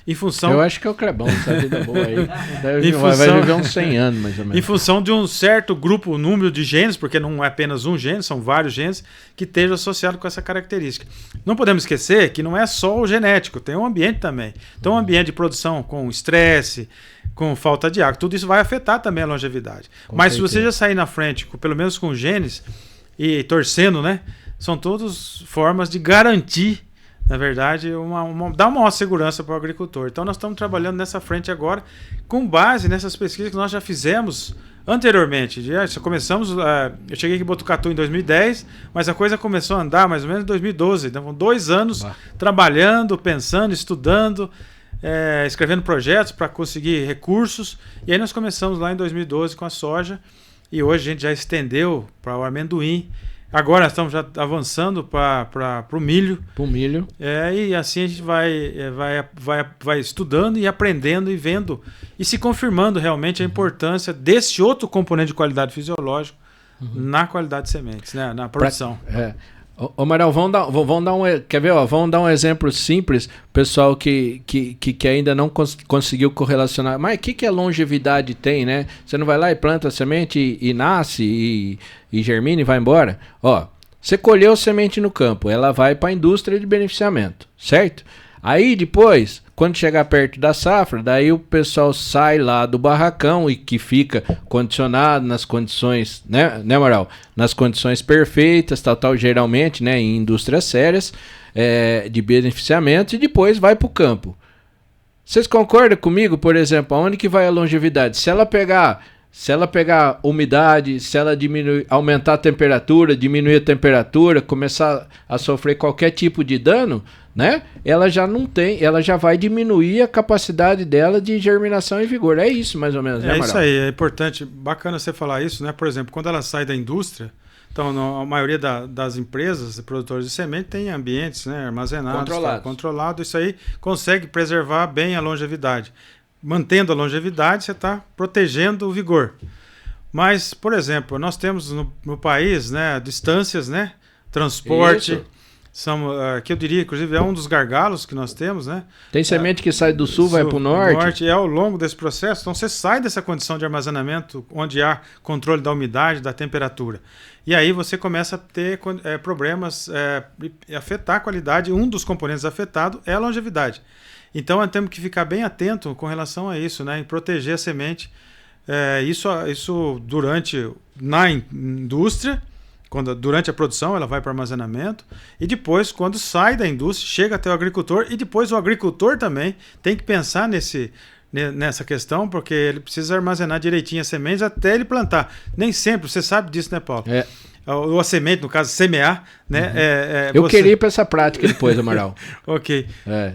em função... Eu acho que é o Clebão, essa vida boa aí. Vai viver uns 100 anos, mais ou menos. Em função de um certo grupo, número de genes, porque não é apenas um gene, são vários genes, que estejam associados com essa característica. Não podemos esquecer que não é só o genético, tem um ambiente também. Então, um ambiente de produção com estresse, com falta de água, tudo isso vai afetar também a longevidade. Mas se você já sair na frente, pelo menos com genes, e torcendo, né, são todas formas de garantir, na verdade, dar uma maior segurança para o agricultor. Então nós estamos trabalhando nessa frente agora, com base nessas pesquisas que nós já fizemos anteriormente. Já começamos, eu cheguei aqui em Botucatu em 2010, mas a coisa começou a andar mais ou menos em 2012. Então, 2 anos trabalhando, pensando, estudando, escrevendo projetos para conseguir recursos. E aí nós começamos lá em 2012 com a soja, e hoje a gente já estendeu para o amendoim. Agora estamos já avançando para o milho. Para o milho. E assim a gente vai estudando e aprendendo e vendo e se confirmando realmente a importância desse outro componente de qualidade fisiológica na qualidade de sementes, né, na produção. Ô Maral, vamos dar um exemplo simples, pessoal que ainda não conseguiu correlacionar. Mas o que a longevidade tem, né? Você não vai lá e planta a semente e nasce e germina e vai embora? Ó, você colheu a semente no campo, ela vai para a indústria de beneficiamento, certo? Aí depois, quando chegar perto da safra, daí o pessoal sai lá do barracão e que fica condicionado nas condições, né Maral? Nas condições perfeitas, tal, geralmente, né, em indústrias sérias, de beneficiamento, e depois vai para o campo. Vocês concordam comigo, por exemplo, aonde que vai a longevidade? Se ela pegar umidade, se ela aumentar a temperatura, diminuir a temperatura, começar a sofrer qualquer tipo de dano, né? Ela já vai diminuir a capacidade dela de germinação e vigor. É isso, mais ou menos, né, Amaral? É isso aí, é importante, bacana você falar isso, né? Por exemplo, quando ela sai da indústria, então a maioria das empresas, produtores de semente, tem ambientes, né, armazenados, controlado, isso aí consegue preservar bem a longevidade. Mantendo a longevidade, você está protegendo o vigor. Mas, por exemplo, nós temos no país, né, distâncias, né, transporte, que eu diria, inclusive, é um dos gargalos que nós temos, né? Tem semente que sai do sul, vai para o norte. E ao longo desse processo, então você sai dessa condição de armazenamento onde há controle da umidade, da temperatura. E aí você começa a ter problemas, afetar a qualidade. Um dos componentes afetado é a longevidade. Então nós temos que ficar bem atento com relação a isso, né? E proteger a semente. Isso na indústria, durante a produção ela vai para o armazenamento, e depois, quando sai da indústria, chega até o agricultor, e depois o agricultor também tem que pensar nessa questão, porque ele precisa armazenar direitinho as sementes até ele plantar. Nem sempre, você sabe disso, né, Paulo? Ou a semente, no caso, semear, né? Eu queria ir para essa prática depois, Amaral. Ok.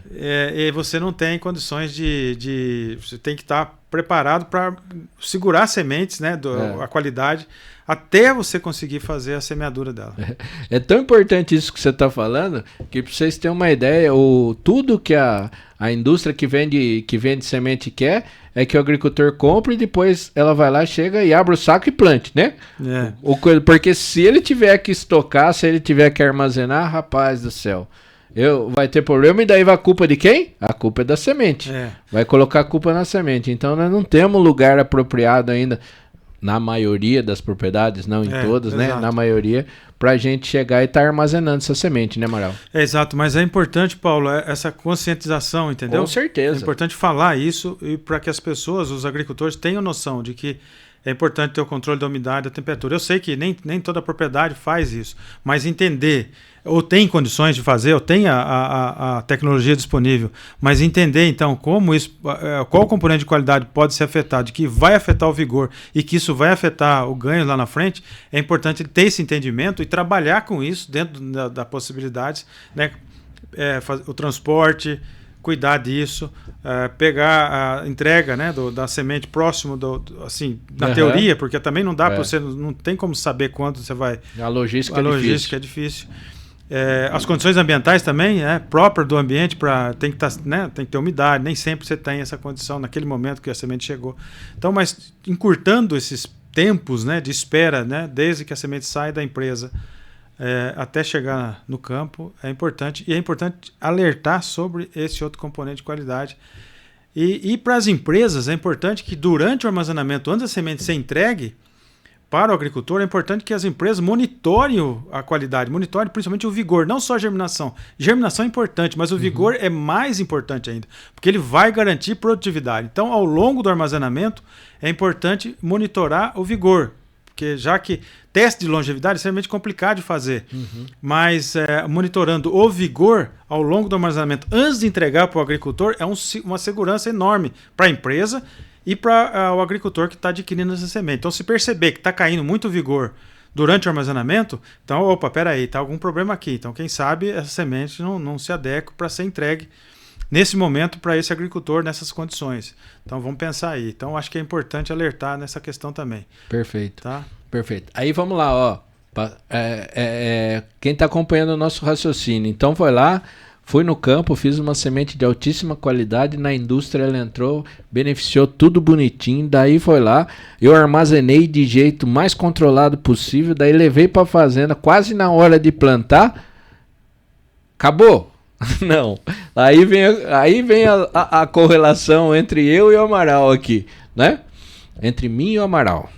E você não tem condições você tem que estar preparado para segurar as sementes, né? A qualidade, até você conseguir fazer a semeadura dela. É tão importante isso que você está falando, que para vocês terem uma ideia, tudo que a indústria que vende semente quer é que o agricultor compre e depois ela vai lá, chega e abre o saco e plante, né? Porque se ele tiver que estocar, se ele tiver que armazenar, rapaz do céu, vai ter problema, e daí vai a culpa de quem? A culpa é da semente. Vai colocar a culpa na semente. Então nós não temos lugar apropriado ainda, na maioria das propriedades, não em todas, né? Na maioria, para a gente chegar e estar armazenando essa semente, né, Amaral? Exato, mas é importante, Paulo, essa conscientização, entendeu? Com certeza. É importante falar isso, e para que as pessoas, os agricultores, tenham noção de que é importante ter o controle da umidade, da temperatura. Eu sei que nem toda propriedade faz isso, mas entender, ou tem condições de fazer, ou tem a tecnologia disponível, mas entender então qual componente de qualidade pode ser afetado, que vai afetar o vigor e que isso vai afetar o ganho lá na frente, é importante ter esse entendimento e trabalhar com isso dentro das possibilidades, né? O transporte, cuidar disso, pegar a entrega, né, da semente próximo assim, na teoria, porque também não dá para você, não tem como saber quanto você vai. A logística é difícil. As condições ambientais também, próprias do ambiente, tem que ter umidade, nem sempre você tem essa condição naquele momento que a semente chegou. Então, mas encurtando esses tempos, né, de espera, né, desde que a semente sai da empresa até chegar no campo, é importante. E é importante alertar sobre esse outro componente de qualidade. E para as empresas, é importante que durante o armazenamento, antes da semente ser entregue para o agricultor, é importante que as empresas monitorem a qualidade, monitorem principalmente o vigor, não só a germinação. Germinação é importante, mas o vigor é mais importante ainda, porque ele vai garantir produtividade. Então, ao longo do armazenamento, é importante monitorar o vigor, porque já que teste de longevidade é extremamente complicado de fazer, mas monitorando o vigor ao longo do armazenamento antes de entregar para o agricultor é uma segurança enorme para a empresa e para o agricultor que está adquirindo essa semente. Então, se perceber que está caindo muito vigor durante o armazenamento, então, peraí, está algum problema aqui. Então, quem sabe essa semente não se adequa para ser entregue nesse momento para esse agricultor nessas condições. Então, vamos pensar aí. Então, acho que é importante alertar nessa questão também. Perfeito. Tá? Perfeito. Aí, vamos lá, ó. Quem está acompanhando o nosso raciocínio, então foi lá, fui no campo, fiz uma semente de altíssima qualidade, na indústria ela entrou, beneficiou tudo bonitinho, daí foi lá, eu armazenei de jeito mais controlado possível, daí levei para a fazenda, quase na hora de plantar, acabou? Não. Aí vem a correlação entre eu e o Amaral aqui, né? Entre mim e o Amaral.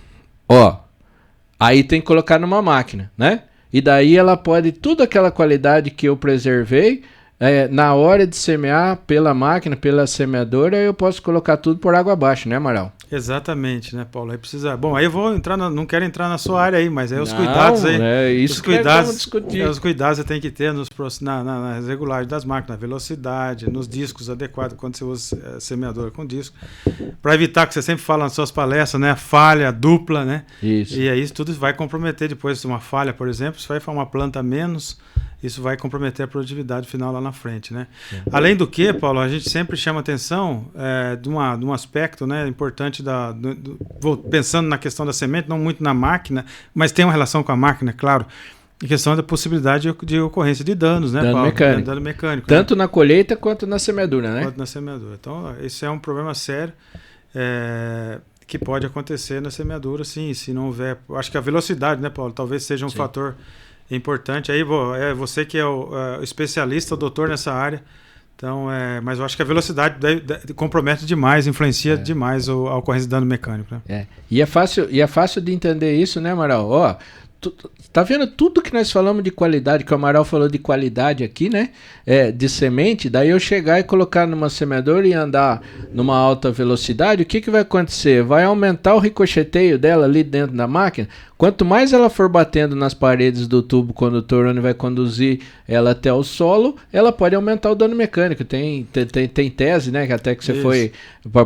Ó, aí tem que colocar numa máquina, né? E daí ela pode, toda aquela qualidade que eu preservei, na hora de semear pela máquina, pela semeadora, eu posso colocar tudo por água abaixo, né, Amaral? Exatamente, né, Paulo? Aí precisa. Bom, aí eu vou entrar, não quero entrar na sua área aí, mas aí os cuidados aí. Isso os cuidados você tem que ter nas regulagens das máquinas, na velocidade, nos discos adequados, quando você usa semeador com disco, para evitar que você sempre fala nas suas palestras, né, falha dupla, né? Isso. E aí isso tudo vai comprometer depois uma falha, por exemplo, se vai for uma planta a menos, isso vai comprometer a produtividade final lá na frente, né? Além do que, Paulo, a gente sempre chama atenção de um aspecto, né, importante pensando na questão da semente, não muito na máquina, mas tem uma relação com a máquina, claro, em questão da possibilidade de ocorrência de danos, né, Paulo? Dano mecânico. Tanto na colheita quanto na semeadura, né? Quanto na semeadura. Então, esse é um problema sério que pode acontecer na semeadura, sim, se não houver. Acho que a velocidade, né, Paulo, talvez seja um fator é importante. Aí é você que é o especialista, o doutor nessa área. Então, mas eu acho que a velocidade compromete demais, influencia demais a ocorrência de dano mecânico. Né? E é fácil de entender isso, né, Amaral? Ó, tá vendo tudo que nós falamos de qualidade, que o Amaral falou de qualidade aqui, né? De semente, daí eu chegar e colocar numa semeadora e andar numa alta velocidade, o que vai acontecer? Vai aumentar o ricocheteio dela ali dentro da máquina. Quanto mais ela for batendo nas paredes do tubo condutor, onde vai conduzir ela até o solo, ela pode aumentar o dano mecânico. Tem tese, né? Que até que você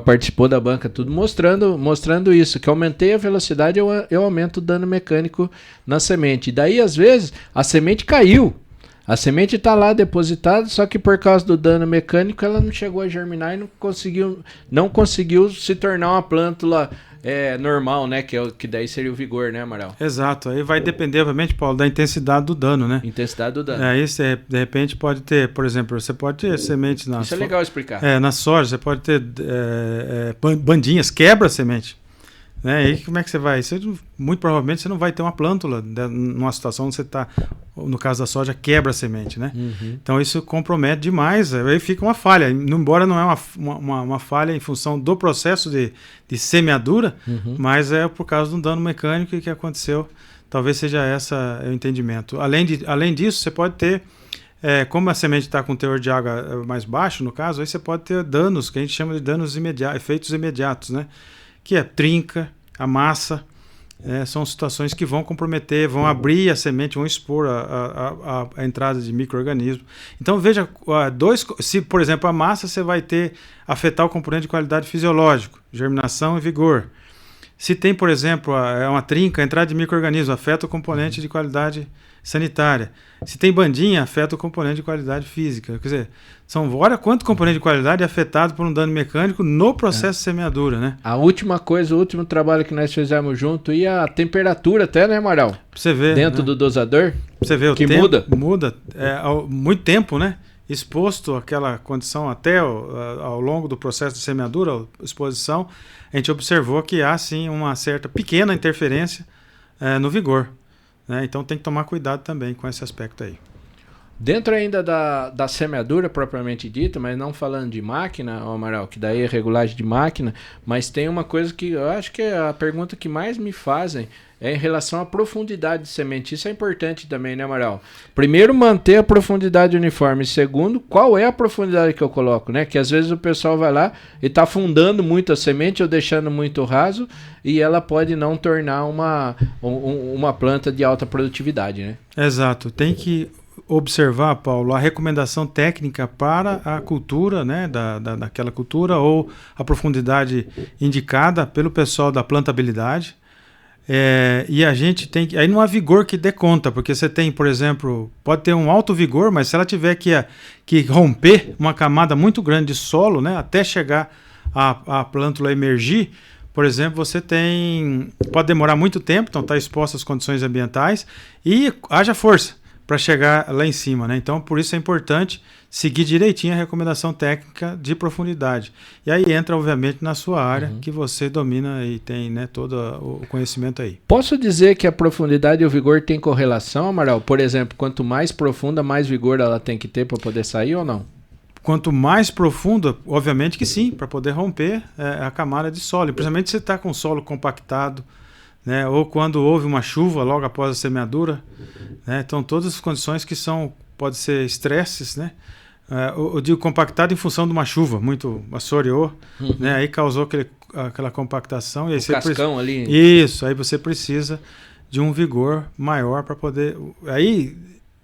participou da banca, tudo mostrando isso, que aumentei a velocidade, eu aumento o dano mecânico na semente. E daí, às vezes, a semente caiu. A semente está lá depositada, só que por causa do dano mecânico ela não chegou a germinar e não conseguiu se tornar uma plântula normal, né? Que daí seria o vigor, né, Amaral? Exato. Aí vai depender, obviamente, Paulo, da intensidade do dano, né? Intensidade do dano. Aí você, de repente, pode ter, por exemplo, você pode ter sementes na... Isso é legal explicar. Na soja, você pode ter bandinhas, quebra a semente. Né? E como é que você vai? Muito provavelmente você não vai ter uma plântula numa situação onde você está, no caso da soja, quebra a semente, né? Uhum. Então isso compromete demais, aí fica uma falha, embora não é uma falha em função do processo de semeadura, mas é por causa de um dano mecânico que aconteceu. Talvez seja esse o entendimento. Além disso, você pode ter, como a semente está com teor de água mais baixo, no caso, aí você pode ter danos, que a gente chama de danos imediatos, efeitos imediatos, né? Que é trinca, amassa, são situações que vão comprometer, vão abrir a semente, vão expor a entrada de micro-organismos. Então veja, se por exemplo a massa você vai afetar o componente de qualidade fisiológico, germinação e vigor. Se tem, por exemplo, uma trinca, a entrada de micro-organismos afeta o componente de qualidade sanitária. Se tem bandinha, afeta o componente de qualidade física. Quer dizer, olha quanto componente de qualidade é afetado por um dano mecânico no processo de semeadura, né? A última coisa, o último trabalho que nós fizemos junto, e a temperatura até, né, Amaral? Pra você ver. Dentro do dosador. Pra você ver, o que tempo muda. Muda. Muito tempo, né? Exposto àquela condição até ao longo do processo de semeadura, exposição, a gente observou que há sim uma certa pequena interferência no vigor. Né? Então tem que tomar cuidado também com esse aspecto aí. Dentro ainda da semeadura propriamente dita, mas não falando de máquina, Amaral, que daí é regulagem de máquina, mas tem uma coisa que eu acho que é a pergunta que mais me fazem é em relação à profundidade de semente. Isso é importante também, né, Amaral? Primeiro, manter a profundidade uniforme. Segundo, qual é a profundidade que eu coloco, né? Que às vezes o pessoal vai lá e está afundando muito a semente ou deixando muito raso e ela pode não tornar uma planta de alta produtividade, né? Exato. Tem que observar, Paulo, a recomendação técnica para a cultura, né, daquela cultura ou a profundidade indicada pelo pessoal da plantabilidade. E a gente tem que... Aí não há vigor que dê conta, porque você tem, por exemplo, pode ter um alto vigor, mas se ela tiver que romper uma camada muito grande de solo, né, até chegar a plântula emergir, por exemplo, pode demorar muito tempo, então está exposto às condições ambientais e haja força para chegar lá em cima, né? Então, por isso é importante seguir direitinho a recomendação técnica de profundidade. E aí entra, obviamente, na sua área, que você domina e tem, né, todo o conhecimento aí. Posso dizer que a profundidade e o vigor têm correlação, Amaral? Por exemplo, quanto mais profunda, mais vigor ela tem que ter para poder sair ou não? Quanto mais profunda, obviamente que sim, para poder romper a camada de solo. Principalmente se você está com o solo compactado, né, ou quando houve uma chuva logo após a semeadura, né, então todas as condições que pode ser estresses, né, eu digo compactado em função de uma chuva muito assoreou, né, aí causou aquela compactação. E aí cascão ali. Isso, aí você precisa de um vigor maior para poder... Aí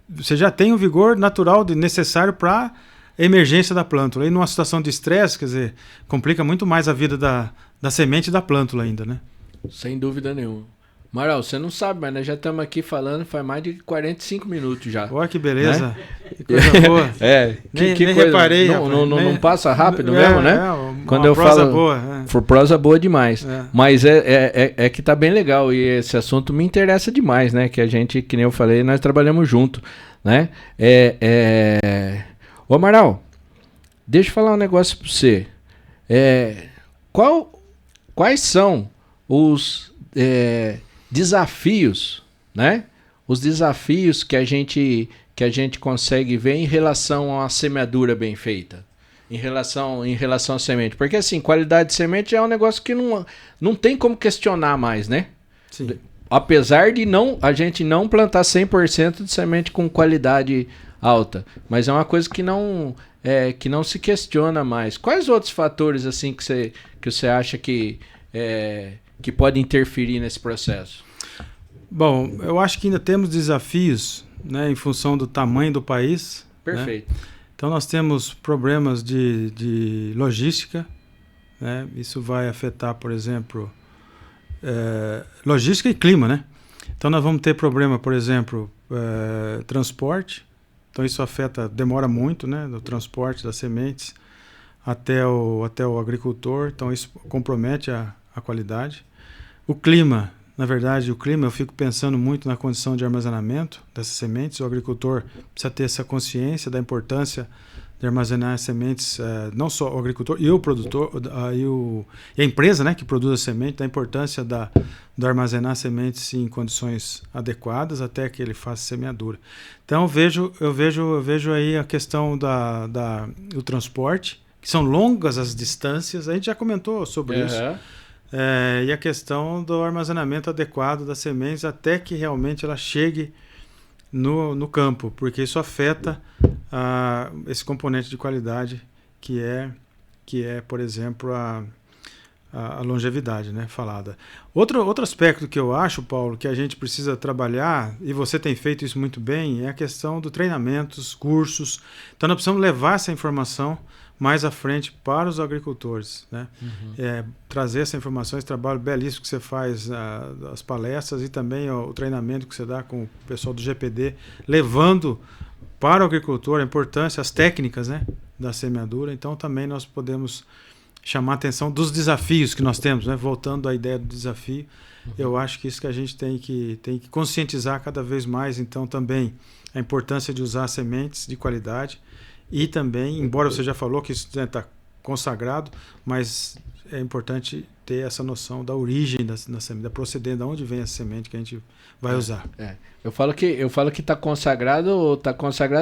você já tem o vigor natural necessário para a emergência da plântula. Aí numa situação de estresse, quer dizer, complica muito mais a vida da semente e da plântula ainda, né? Sem dúvida nenhuma. Maral, você não sabe, mas nós já estamos aqui falando faz mais de 45 minutos já. Olha que beleza. Né? Que coisa boa. Que nem coisa. Reparei. Não passa rápido mesmo, né? Quando eu prosa falo. Boa. For prosa boa demais. Mas é que tá bem legal. E esse assunto me interessa demais, né? Que a gente, que nem eu falei, nós trabalhamos junto, né? Ô, Amaral, deixa eu falar um negócio para você. Quais são os desafios, né? os desafios que a gente consegue ver em relação a uma semeadura bem feita. Em relação à semente. Porque assim, qualidade de semente é um negócio que não tem como questionar mais, né? Sim. Apesar de a gente não plantar 100% de semente com qualidade alta. Mas é uma coisa que não se questiona mais. Quais outros fatores assim que você acha que pode interferir nesse processo? Bom, eu acho que ainda temos desafios, né, em função do tamanho do país. Perfeito. Né? Então nós temos problemas de logística, né? Isso vai afetar, por exemplo, logística e clima, né? Então nós vamos ter problema, por exemplo, transporte. Então isso demora muito, né? O transporte das sementes até o agricultor. Então isso compromete a qualidade. O clima, na verdade, eu fico pensando muito na condição de armazenamento dessas sementes. O agricultor precisa ter essa consciência da importância de armazenar as sementes, não só o agricultor e o produtor, e a empresa, né, que produz a semente, da importância de armazenar sementes em condições adequadas até que ele faça semeadura. Então eu vejo aí a questão do transporte, que são longas as distâncias, a gente já comentou sobre isso. E a questão do armazenamento adequado das sementes até que realmente ela chegue no campo, porque isso afeta esse componente de qualidade que é, por exemplo, a longevidade, né, falada. Outro aspecto que eu acho, Paulo, que a gente precisa trabalhar, e você tem feito isso muito bem, é a questão do treinamentos, cursos. Então nós precisamos levar essa informação mais à frente para os agricultores, né? Trazer essa informação, esse trabalho belíssimo que você faz, as palestras e também o treinamento que você dá com o pessoal do GPD, levando para o agricultor a importância, as técnicas, né, da semeadura. Então também nós podemos chamar a atenção dos desafios que nós temos, né? Voltando à ideia do desafio, eu acho que isso que a gente tem que conscientizar cada vez mais, então também a importância de usar sementes de qualidade. E também, embora você já falou que isso está consagrado, mas é importante ter essa noção da origem da semente, da procedência, de onde vem a semente que a gente vai usar. Eu falo que está consagrado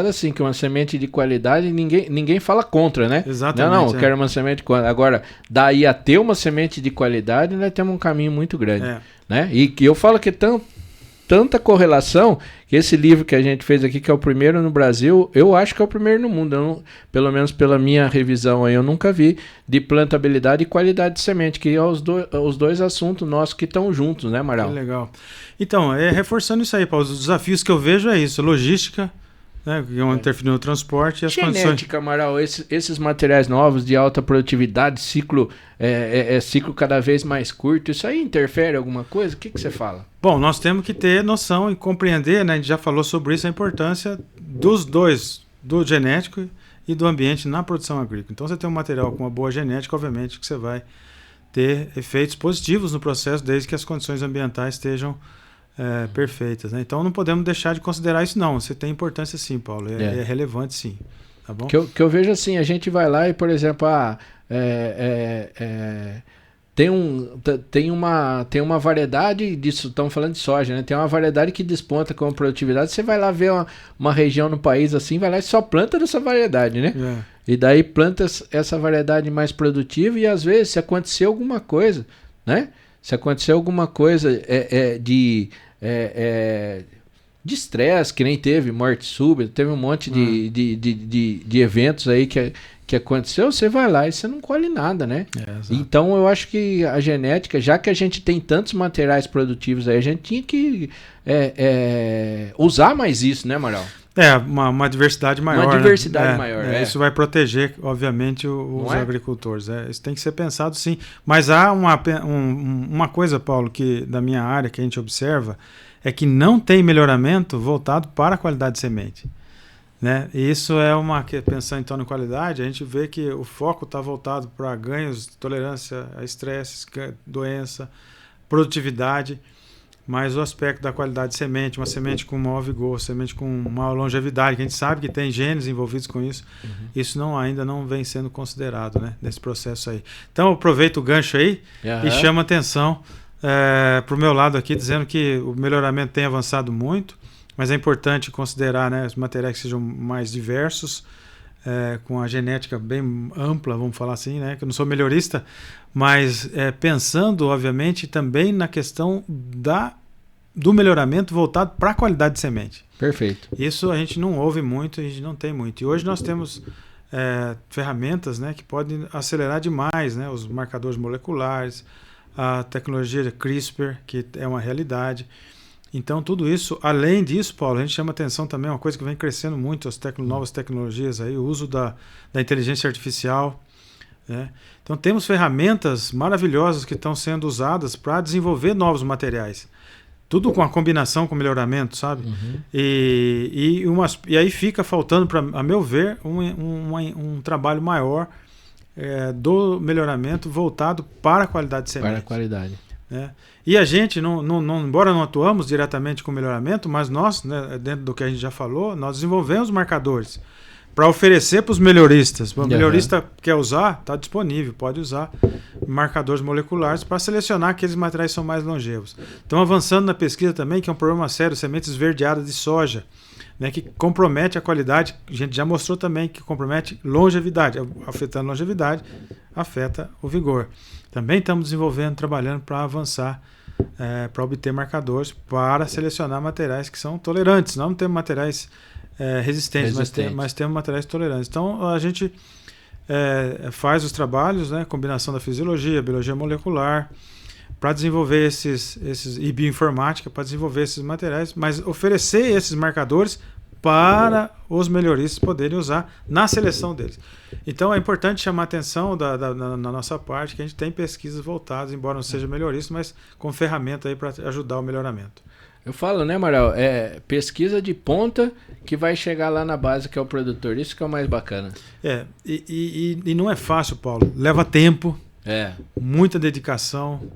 assim, que uma semente de qualidade, ninguém fala contra, né? Exatamente. Eu quero uma semente de qualidade. Agora, daí a ter uma semente de qualidade, nós temos um caminho muito grande. Né? E eu falo que tanta correlação que esse livro que a gente fez aqui, que é o primeiro no Brasil, eu acho que é o primeiro no mundo, pelo menos pela minha revisão aí, eu nunca vi, de plantabilidade e qualidade de semente, que é os dois assuntos nossos que estão juntos, né, Amaral? Que legal. Então, reforçando isso aí, Paulo, os desafios que eu vejo é isso, logística, né, que vão interferir no transporte e as genética, condições. Amaral, esses materiais novos de alta produtividade, ciclo cada vez mais curto, isso aí interfere alguma coisa? O que você fala? Bom, nós temos que ter noção e compreender, né, a gente já falou sobre isso, a importância dos dois, do genético e do ambiente na produção agrícola. Então você tem um material com uma boa genética, obviamente que você vai ter efeitos positivos no processo, desde que as condições ambientais estejam perfeitas, né? Então não podemos deixar de considerar isso, não. Você tem importância sim, Paulo, é relevante sim. Tá bom? Que eu vejo assim, a gente vai lá e, por exemplo, tem uma variedade disso, estamos falando de soja, né? Tem uma variedade que desponta com produtividade. Você vai lá ver uma região no país assim, vai lá e só planta dessa variedade, né? E daí planta essa variedade mais produtiva e às vezes se acontecer alguma coisa, né? Se acontecer alguma coisa de estresse, que nem teve morte súbita, teve um monte de eventos aí que aconteceu, você vai lá e você não colhe nada, né? Então eu acho que a genética, já que a gente tem tantos materiais produtivos aí, a gente tinha que usar mais isso, né, Amaral? Uma diversidade maior. Uma diversidade maior. Isso vai proteger, obviamente, os agricultores. Isso tem que ser pensado, sim. Mas há uma coisa, Paulo, que da minha área que a gente observa, é que não tem melhoramento voltado para a qualidade de semente. Né? E isso pensando então na qualidade, a gente vê que o foco está voltado para ganhos, tolerância a estresse, doença, produtividade, mas o aspecto da qualidade de semente, uma semente com maior vigor, semente com maior longevidade, que a gente sabe que tem genes envolvidos com isso, isso ainda não vem sendo considerado, né, nesse processo aí. Então eu aproveito o gancho aí e chamo a atenção para o meu lado aqui, dizendo que o melhoramento tem avançado muito, mas é importante considerar, né, os materiais que sejam mais diversos, com a genética bem ampla, vamos falar assim, né, que eu não sou melhorista, mas pensando, obviamente, também na questão do melhoramento voltado para a qualidade de semente. Perfeito. Isso a gente não ouve muito, a gente não tem muito. E hoje nós temos ferramentas, né, que podem acelerar demais, né, os marcadores moleculares, a tecnologia de CRISPR, que é uma realidade. Então, tudo isso, além disso, Paulo, a gente chama atenção também, uma coisa que vem crescendo muito, as novas tecnologias, aí, o uso da inteligência artificial. Né? Então, temos ferramentas maravilhosas que estão sendo usadas para desenvolver novos materiais. Tudo com a combinação com melhoramento, sabe? Uhum. E aí fica faltando, a meu ver, um trabalho maior do melhoramento voltado para a qualidade de semente. Para a qualidade. Né? E a gente, embora não atuamos diretamente com melhoramento, mas nós, né, dentro do que a gente já falou, nós desenvolvemos marcadores para oferecer para os melhoristas. O melhorista quer usar, está disponível, pode usar marcadores moleculares para selecionar aqueles materiais que são mais longevos. Estão avançando na pesquisa também, que é um problema sério, sementes esverdeadas de soja, né, que compromete a qualidade. A gente já mostrou também que compromete longevidade. Afetando a longevidade, afeta o vigor. Também estamos desenvolvendo, trabalhando para avançar, para obter marcadores, para selecionar materiais que são tolerantes. Não temos materiais resistentes, mas temos materiais tolerantes. Então, a gente faz os trabalhos, né, combinação da fisiologia, biologia molecular, para desenvolver e bioinformática, para desenvolver esses materiais, mas oferecer esses marcadores para os melhoristas poderem usar na seleção deles. Então é importante chamar a atenção na nossa parte que a gente tem pesquisas voltadas, embora não seja melhorista, mas com ferramenta aí para ajudar o melhoramento. Eu falo, né, Amaral? Pesquisa de ponta que vai chegar lá na base, que é o produtor. Isso que é o mais bacana. E não é fácil, Paulo. Leva tempo, muita dedicação,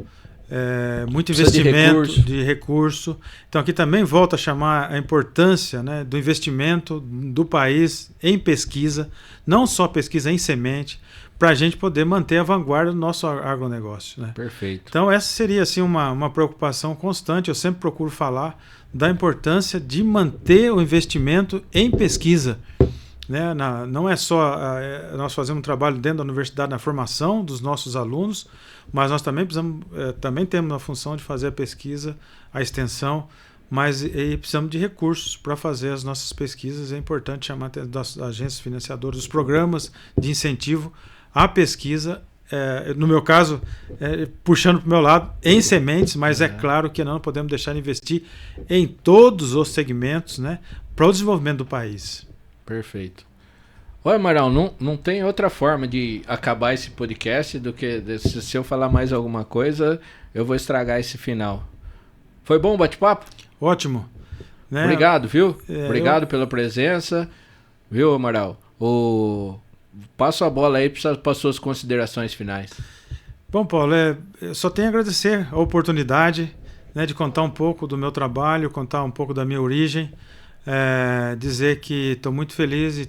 muito investimento de recurso. Então aqui também volta a chamar a importância, né, do investimento do país em pesquisa, não só pesquisa em semente, para a gente poder manter a vanguarda do nosso agronegócio. Né? Perfeito. Então essa seria assim, uma preocupação constante. Eu sempre procuro falar da importância de manter o investimento em pesquisa. Né? Não é só nós fazemos um trabalho dentro da universidade na formação dos nossos alunos, mas nós também também temos a função de fazer a pesquisa, a extensão, mas precisamos de recursos para fazer as nossas pesquisas. É importante chamar das agências financiadoras, dos programas de incentivo à pesquisa, no meu caso, puxando para o meu lado, em sementes, mas é claro que não podemos deixar de investir em todos os segmentos, né, para o desenvolvimento do país. Perfeito. Olha, Amaral, não tem outra forma de acabar esse podcast do que se eu falar mais alguma coisa, eu vou estragar esse final. Foi bom o bate-papo? Ótimo. Né? Obrigado, viu? Obrigado pela presença. Viu, Amaral? Passo a bola aí para as suas considerações finais. Bom, Paulo, eu só tenho a agradecer a oportunidade, né, de contar um pouco do meu trabalho, contar um pouco da minha origem. Dizer que estou muito feliz de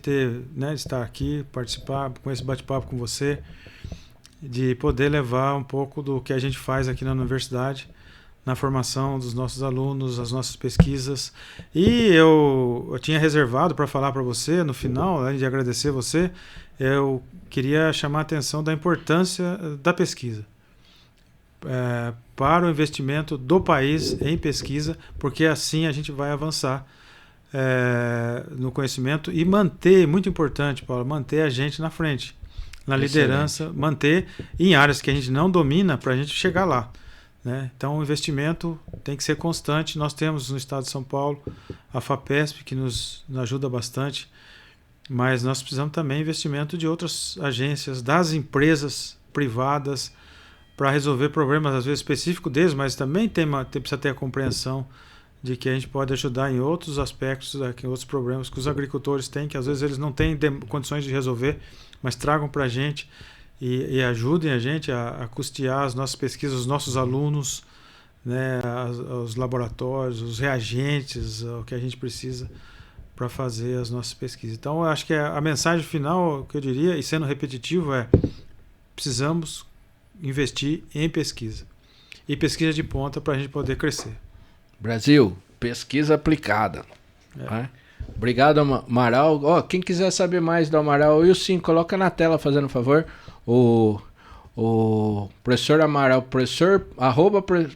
estar aqui, participar com esse bate-papo com você, de poder levar um pouco do que a gente faz aqui na universidade, na formação dos nossos alunos, as nossas pesquisas. E eu tinha reservado para falar para você, no final, além de agradecer você, eu queria chamar a atenção da importância da pesquisa para o investimento do país em pesquisa, porque assim a gente vai avançar no conhecimento e manter, muito importante, Paulo, manter a gente na frente, na liderança, manter em áreas que a gente não domina para a gente chegar lá. Né? Então o investimento tem que ser constante. Nós temos no estado de São Paulo a FAPESP, que nos ajuda bastante, mas nós precisamos também de investimento de outras agências, das empresas privadas, para resolver problemas às vezes específicos deles, mas também precisa ter a compreensão de que a gente pode ajudar em outros aspectos, em outros problemas que os agricultores têm, que às vezes eles não têm condições de resolver, mas tragam para a gente e ajudem a gente a custear as nossas pesquisas, os nossos alunos, né, os laboratórios, os reagentes, o que a gente precisa para fazer as nossas pesquisas. Então, eu acho que a mensagem final que eu diria, e sendo repetitivo, precisamos investir em pesquisa. E pesquisa de ponta para a gente poder crescer. Brasil! pesquisa aplicada. Né? Obrigado, Amaral. Ó, quem quiser saber mais do Amaral, Wilson, coloca na tela, fazendo um favor, o professor Amaral,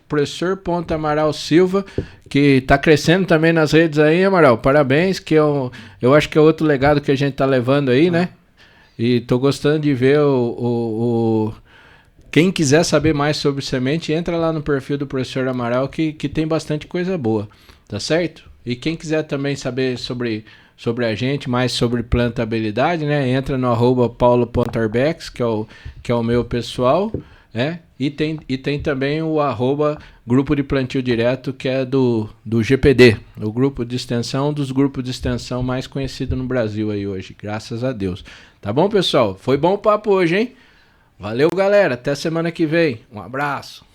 professor.Amaral Silva, que tá crescendo também nas redes aí, Amaral. Parabéns, que eu acho que é outro legado que a gente tá levando aí, né? E tô gostando de ver quem quiser saber mais sobre semente, entra lá no perfil do professor Amaral, que tem bastante coisa boa, tá certo? E quem quiser também saber sobre a gente, mais sobre plantabilidade, né? Entra no @paulo.arbex, que é o meu pessoal, né? E tem também o @grupo de plantio direto, que é do GPD, o grupo de extensão, dos grupos de extensão mais conhecido no Brasil aí hoje, graças a Deus. Tá bom, pessoal? Foi bom o papo hoje, hein? Valeu, galera. Até semana que vem. Um abraço.